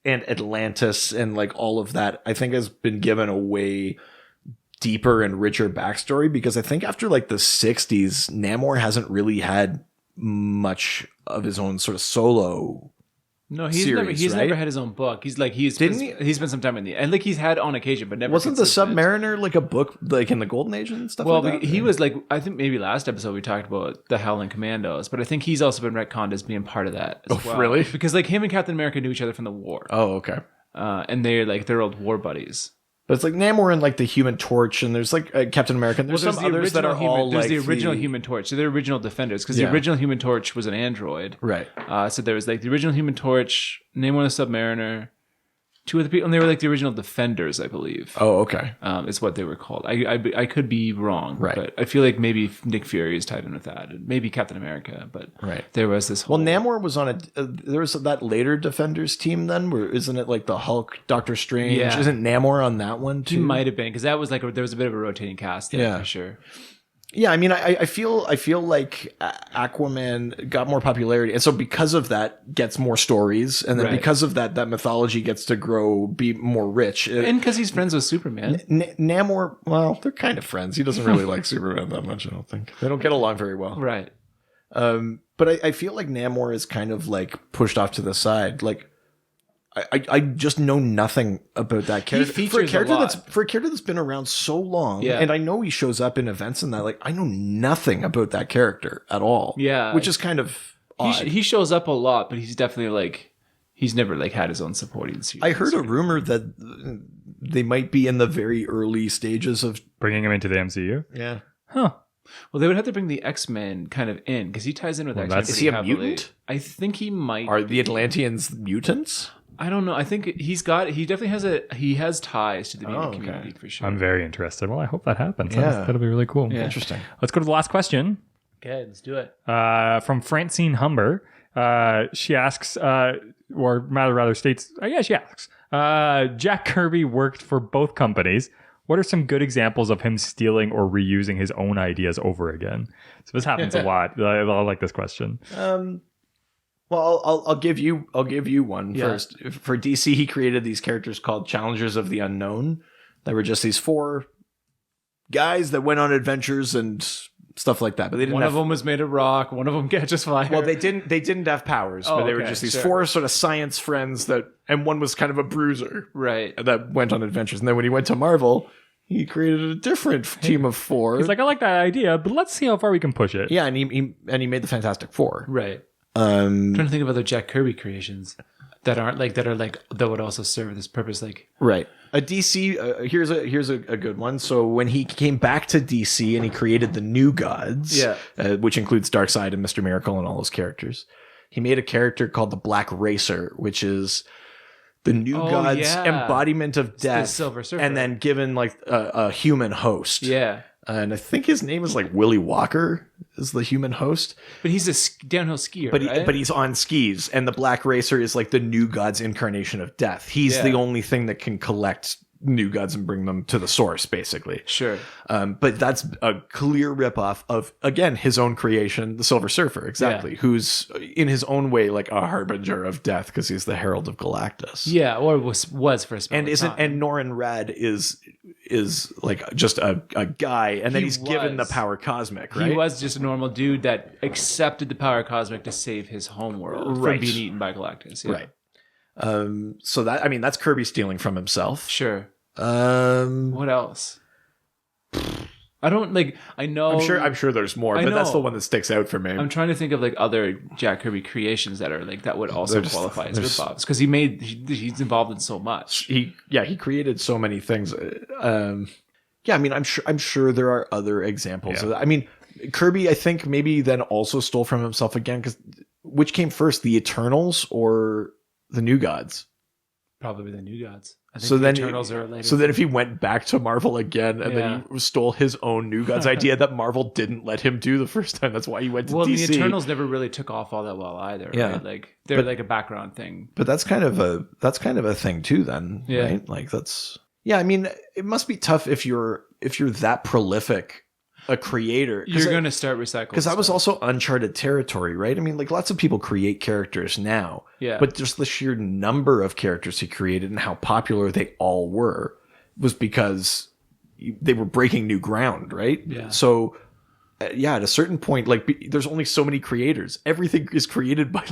and Atlantis and like all of that, I think has been given a way deeper and richer backstory, because I think after like the 60s, Namor hasn't really had much of his own sort of solo. No, he's series, right? never had his own book. He's Didn't he? He's spent some time in the and like he's had on occasion, but never. Wasn't the consistent. Submariner like a book like in the Golden Age and stuff Well, like that? he was like, I think maybe last episode we talked about the Howling Commandos, but I think he's also been retconned as being part of that as well. really? Because like him and Captain America knew each other from the war, Oh, okay. and they're old war buddies. But it's like Namor and like the Human Torch, and there's like Captain America, and there's some others that are all there's like the original Human Torch, so they're original Defenders, because Yeah. the original Human Torch was an android. right. So there was like the original Human Torch, Namor the Submariner, 2 other people, and they were like the original Defenders, I believe. Oh, okay. Is what they were called. I could be wrong, Right. but I feel like maybe Nick Fury is tied in with that, and maybe Captain America. But Right. there was this whole. Well, Namor was on there was that later Defenders team then, where isn't it like the Hulk, Doctor Strange? Yeah. Isn't Namor on that one too? he might have been, because that was like there was a bit of a rotating cast there, Yeah. for sure. Yeah, I mean, I feel like Aquaman got more popularity, and so because of that, gets more stories, and then Right. because of that, that mythology gets to grow, be more rich. And because he's friends with Superman. Namor, well, they're kind of friends. He doesn't really like Superman that much, I don't think. They don't get along very well. Right. But I feel like Namor is kind of like pushed off to the side. Like I just know nothing about that character. features a lot. For a character that's been around so long, Yeah. and I know he shows up in events and that. Like I know nothing about that character at all. Yeah. which is kind of odd. He shows up a lot, but he's definitely like he's never like had his own supporting series. I heard a rumor that they might be in the very early stages of Bringing him into the MCU. yeah. Huh. Well, they would have to bring the X-Men kind of in because he ties in with X-Men. that's- Is he a pretty heavily. mutant? I think he might. Are the Atlanteans mutants? I don't know. I think he definitely has ties to the mutant okay. community for sure. I'm very interested. Well, I hope that happens. Yeah. That'll be really cool. Yeah. Interesting. Let's go to the last question. Okay, let's do it. From Francine Humber. She asks, or rather states, she asks, Jack Kirby worked for both companies. What are some good examples of him stealing or reusing his own ideas over again? So this happens a lot. I like this question. Well, I'll give you one first. For DC, he created these characters called Challengers of the Unknown. That were just these 4 guys that went on adventures and stuff like that. But they didn't. One of them was made of rock. One of them catches fire. Well, they didn't have powers, but they were just these 4 sort of science friends and one was kind of a bruiser, right. that went on adventures. And then when he went to Marvel, he created a different team of 4. He's like, I like that idea, but let's see how far we can push it. yeah, and he made the Fantastic Four. Right. I'm trying to think of other Jack Kirby creations that would also serve this purpose. Like Right. A DC. Here's a good one. So when he came back to DC and he created the New Gods, which includes Darkseid and Mr. Miracle and all those characters, he made a character called the Black Racer, which is the New Gods' embodiment of death, the Silver Surfer. and then given like a human host. yeah, And I think his name is like Willie Walker is the human host. but he's a downhill skier. But he's on skis, and the Black Racer is like the New God's incarnation of death. He's the only thing that can collect New Gods and bring them to the source, basically. Sure. But that's a clear ripoff of, again, his own creation, the Silver Surfer, exactly, who's in his own way like a harbinger of death because he's the Herald of Galactus. Yeah, or was for a spell And of time. and Norrin Rad is like just a guy, and then he's given the power cosmic, right? He was just a normal dude that accepted the power cosmic to save his homeworld from being eaten by Galactus. Yeah. Right. So that's Kirby stealing from himself. Sure. Um, What else? I don't like. I know. I'm sure there's more, but that's the one that sticks out for me. I'm trying to think of like other Jack Kirby creations that are like that would also qualify as ripoffs because he's involved in so much. He created so many things. I'm sure there are other examples. Yeah. I mean, Kirby, I think maybe then also stole from himself again, because which came first, the Eternals or the New Gods? Probably the New Gods. I think So the then, Eternals are later. so then if he went back to Marvel again and then he stole his own New Gods idea that Marvel didn't let him do the first time, that's why he went to DC. the Eternals never really took off all that well either. Yeah. Right? Like they're like a background thing. But that's kind of a thing too, then, right? Like that's I mean, it must be tough if you're that prolific a creator. You're going to start recycling. Because that was also uncharted territory, right? I mean, like lots of people create characters now, but just the sheer number of characters he created and how popular they all were was because they were breaking new ground, right? Yeah. So, at a certain point, like there's only so many creators. Everything is created by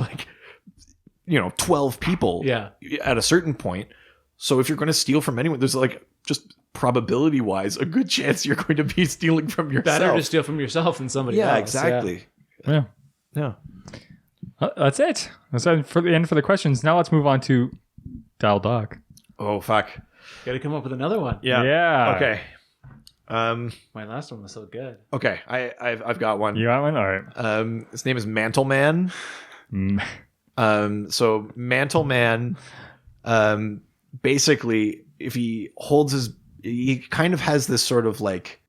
12 people. Yeah. At a certain point. So if you're going to steal from anyone, there's like just probability wise a good chance you're going to be stealing from yourself. Better to steal from yourself than somebody else. Yeah, exactly. Yeah. That's it. That's it for the end for the questions. Now let's move on to Dial Dog. Oh fuck. Got to come up with another one. Yeah. Okay. My last one was so good. Okay. I've got one. You got one? All right. His name is Mantleman. So Mantleman, basically, if he holds he kind of has this sort of like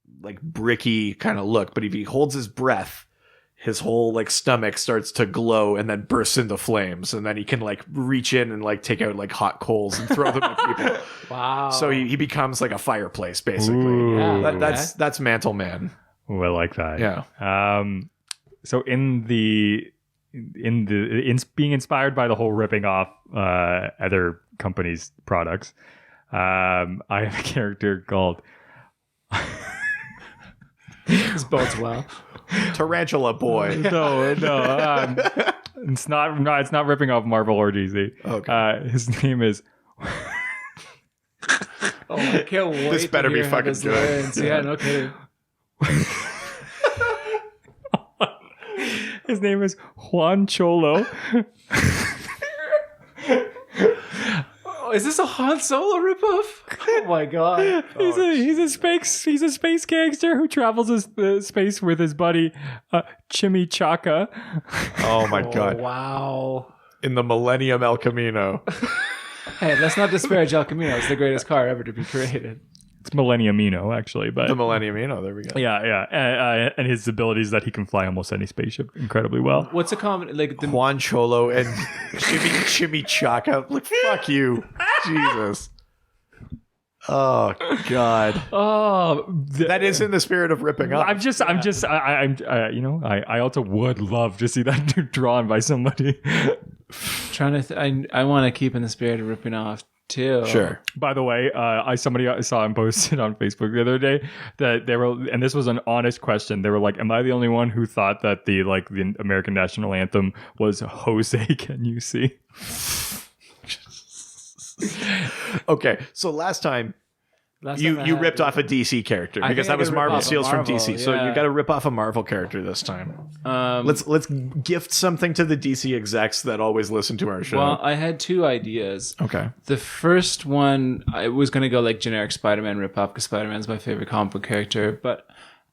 bricky kind of look, but if he holds his breath, his whole like stomach starts to glow and then bursts into flames, and then he can like reach in and like take out like hot coals and throw them at people. Wow. So he becomes like a fireplace, basically. Ooh. Yeah. That's Mantleman. Oh, I like that. Yeah. So in being inspired by the whole ripping off other companies' products, I have a character called. This bodes well. Tarantula Boy. No, it's not. No, it's not ripping off Marvel or DC. Okay. His name is. Oh, I can't wait. This better to be hear how fucking this good. lands. Yeah, no kidding. His name is Juan Cholo. Oh, is this a Han Solo ripoff? Oh my god. He's a space gangster who travels space with his buddy Chimichaka. Oh my god. Wow. In the Millennium El Camino. Hey, let's not disparage El Camino. It's the greatest car ever to be created. It's Millenniumino, actually, but The Millenniumino, there we go. yeah. And his ability is that he can fly almost any spaceship incredibly well. What's a common like the Juan Cholo and Chimichaka. Like, fuck you. Jesus. Oh god. Oh, That is in the spirit of ripping up. I'm I also would love to see that dude drawn by somebody. trying to I want to keep in the spirit of ripping off too. Sure. By the way, I saw him posted on Facebook the other day that they were, and this was an honest question. They were like, "Am I the only one who thought that the American national anthem was Jose? Can you see?" Okay, so last time you ripped off a DC character I because think I that was could rip Marvel off a Steals from Marvel, DC. So yeah. you got to rip off a Marvel character this time. Let's gift something to the DC execs that always listen to our show. Well, I had two ideas. Okay. The first one, I was going to go like generic Spider-Man ripoff because Spider-Man's my favorite comic book character. But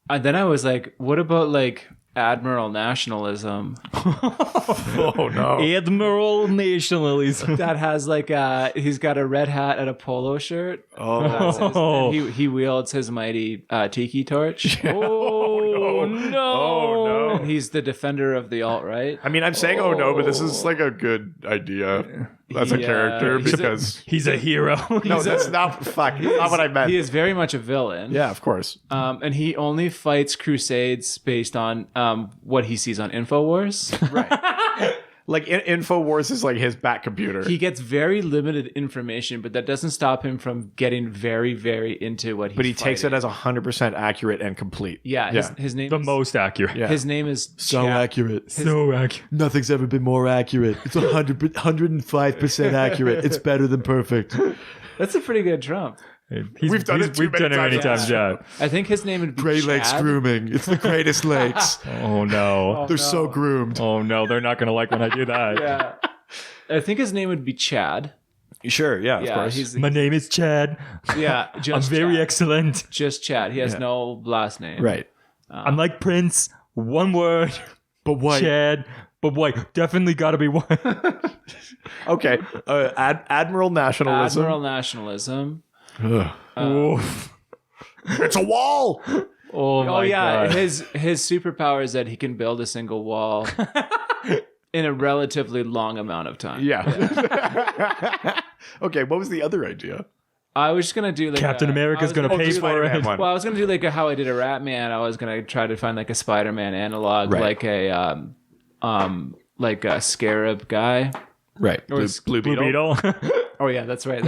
then I was like, what about like Admiral Nationalism? Oh no. Admiral Nationalism. That has like he's got a red hat and a polo shirt. Oh. And he wields his mighty tiki torch. Oh no! Oh no. And he's the defender of the alt-right. I mean, I'm saying oh no, but this is like a good idea. That's a Yeah. character He's a- because He's a hero. no, that's not fuck. Not what I meant. He is very much a villain. Yeah, of course. And he only fights crusades based on what he sees on InfoWars. Right. Like InfoWars is like his back computer. He gets very limited information, but that doesn't stop him from getting very, very into what he's but he takes it fighting. as 100% accurate and complete. Yeah, his name The is, most accurate. Yeah. his name is So Chad. accurate. So accurate. Nothing's ever been more accurate. It's 105% accurate. It's better than perfect. That's a pretty good Trump. We've done it too We've done it many many times. times, yeah. I think his name would be Great Chad. Lakes grooming. It's the greatest lakes. Oh no. They're so groomed. Oh no, they're not gonna like when I do that. Yeah. I think his name would be Chad. Sure, yeah, of Yeah, course. he's My name is Chad. yeah, I'm just very Chad. excellent. Just Chad. He has no last name. Right. I'm like Prince. One word. But white. Chad. But white. Definitely gotta be white. Okay. Admiral Nationalism. Admiral Nationalism. Ugh. Oof. It's a wall. Oh my yeah, god. his superpower is that he can build a single wall in a relatively long amount of time. Yeah. Okay, what was the other idea? I was just gonna do like Captain America's gonna Oh, pay the for Spider-Man it. one. Well, I was gonna do like how I did a Ratman. I was gonna try to find like a Spider-Man analog, Right. like a Scarab guy. Right. Blue Blue Beetle. Oh yeah, that's right.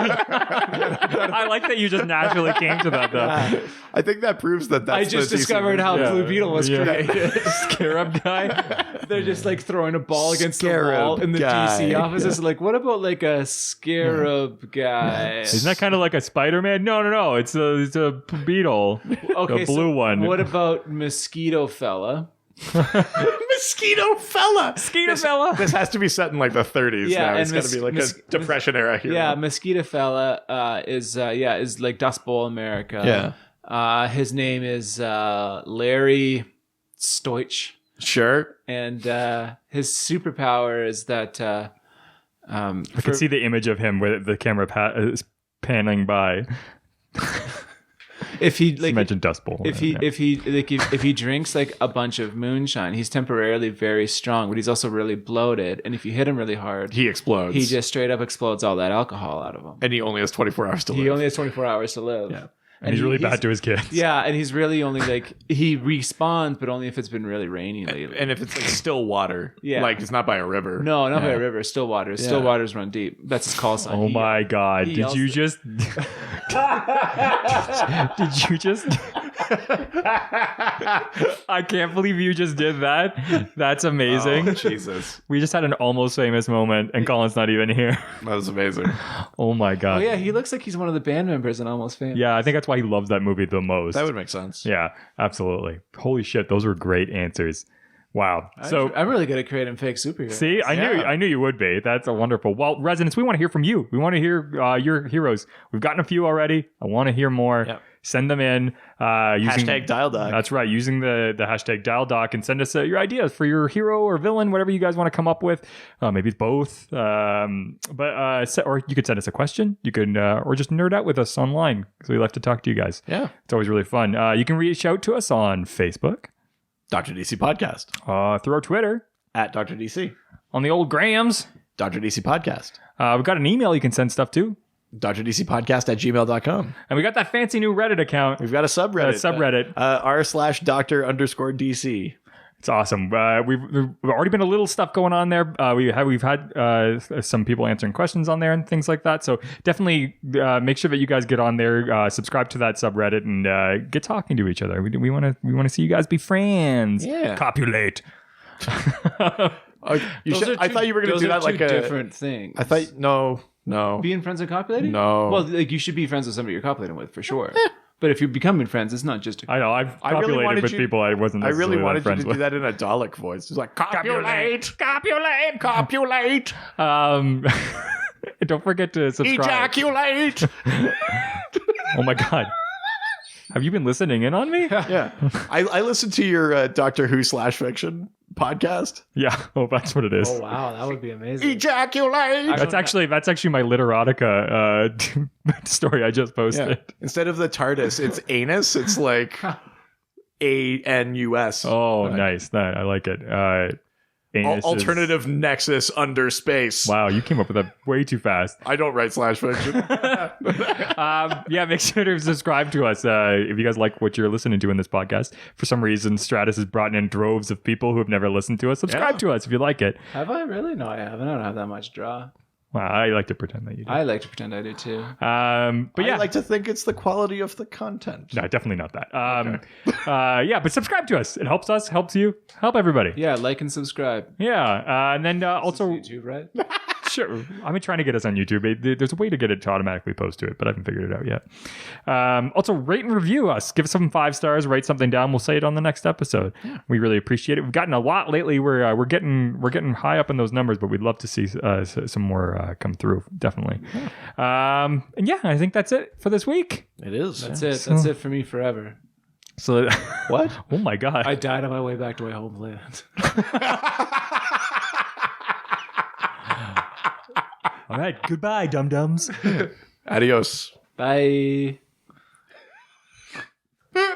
I like that you just naturally came to that though. I think that proves that that's I just the DC discovered how Yeah. Blue Beetle was Yeah. created. Scarab guy. They're just like throwing a ball against the Scarab wall in the guy. DC offices. Like, what about like a Scarab guy? Isn't that kind of like a Spider-Man? No. It's a beetle. Okay, the blue one. What about Mosquito Fella? Mosquito Fella. Skeeter fella? This has to be set in like the 30s Yeah, now. and It's got to be like a Depression era hero. Yeah, Mosquito Fella is like Dust Bowl America. Yeah. His name is Larry Stoich, Sure. and his superpower is that I can see the image of him where the camera is panning by. if he You like mentioned Dust Bowl. if he drinks like a bunch of moonshine, he's temporarily very strong, but he's also really bloated. And if you hit him really hard, He explodes. he just straight up explodes all that alcohol out of him. and he only has 24 hours to live. He only has 24 hours to live. Yeah. and he's really bad to his kids. Yeah, and he's really only like he respawns, but only if it's been really rainy lately. And if it's like still water, Yeah. like it's not by a river. No, not by a river. Still waters. Still waters run deep. That's his call sign. Oh my god! he Did yells you it. just? Did you just? I can't believe you just did that. That's amazing. Oh, Jesus. We just had an almost famous moment, and Colin's not even here. That was amazing. Oh my god! Oh yeah, he looks like he's one of the band members in Almost Famous. Yeah, I think that's why he loves that movie the most. That would make sense. Yeah, absolutely. Holy shit, those were great answers. Wow. So I'm really good at creating fake superheroes. see, I knew you would be. That's a wonderful. Well, residents, we want to hear from you. We want to hear your heroes. We've gotten a few already. I want to hear more. Yep. Send them in. Using, Hashtag DialDoc. That's right. Using the hashtag DialDoc, and send us your ideas for your hero or villain, whatever you guys want to come up with. Maybe it's both. Or you could send us a question. You can or just nerd out with us online because we love to talk to you guys. Yeah. It's always really fun. You can reach out to us on Facebook, Dr. DC Podcast. through our Twitter, At Dr. DC. on the old Grams. Dr. DC Podcast. We've got an email you can send stuff to. DrDCPodcast@gmail.com. And we got that fancy new Reddit account. We've got a subreddit. r/Dr_DC. It's awesome. We've already been a little stuff going on there. We've had some people answering questions on there and things like that. So definitely make sure that you guys get on there, subscribe to that subreddit, and get talking to each other. We want to see you guys be friends. Yeah. Copulate. I thought you were going to do that like a different thing. I thought no. Being friends and copulating? No. Well, like you should be friends with somebody you're copulating with for sure. But if you're becoming friends, it's not just. I know. I've copulated with people I wasn't. I really wanted you friends to with. do that in a Dalek voice. It's like copulate. Copulate. Don't forget to subscribe. Ejaculate. Oh my god. Have you been listening in on me? Yeah. I listened to your Doctor Who /fiction podcast. Yeah. Oh, that's what it is. Oh wow, that would be amazing. Ejaculate. That's actually my literotica story I just posted. Yeah. Instead of the TARDIS, it's anus. It's like ANUS. Oh, nice. I like it. Anus Alternative Nexus under space. Wow, you came up with that way too fast. I don't write /fiction. Yeah, make sure to subscribe to us if you guys like what you're listening to in this podcast. For some reason, Stratis has brought in droves of people who have never listened to us. Subscribe to us if you like it. Have I really? No, I haven't. I don't have that much draw. Wow, I like to pretend that you do. I like to pretend I do too. But yeah, I like to think it's the quality of the content. no, definitely not that. Yeah, but subscribe to us. It helps us, helps you, help everybody. Yeah, like and subscribe. Yeah, and then also YouTube, right? sure. I've been trying to get us on YouTube. There's a way to get it to automatically post to it, but I haven't figured it out yet. Also, rate and review us. Give us some 5 stars. Write something down. We'll say it on the next episode. Yeah. We really appreciate it. We've gotten a lot lately. We're getting high up in those numbers, but we'd love to see some more come through. Definitely. Yeah. And yeah, I think that's it for this week. It is. That's it. That's it for me forever. So What? Oh my god! I died on my way back to my homeland. All right, goodbye, dum-dums. Adios. Bye. All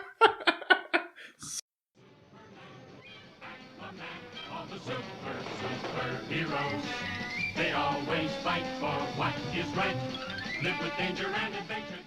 the superheroes, they always fight for what is right. Live with danger and adventure.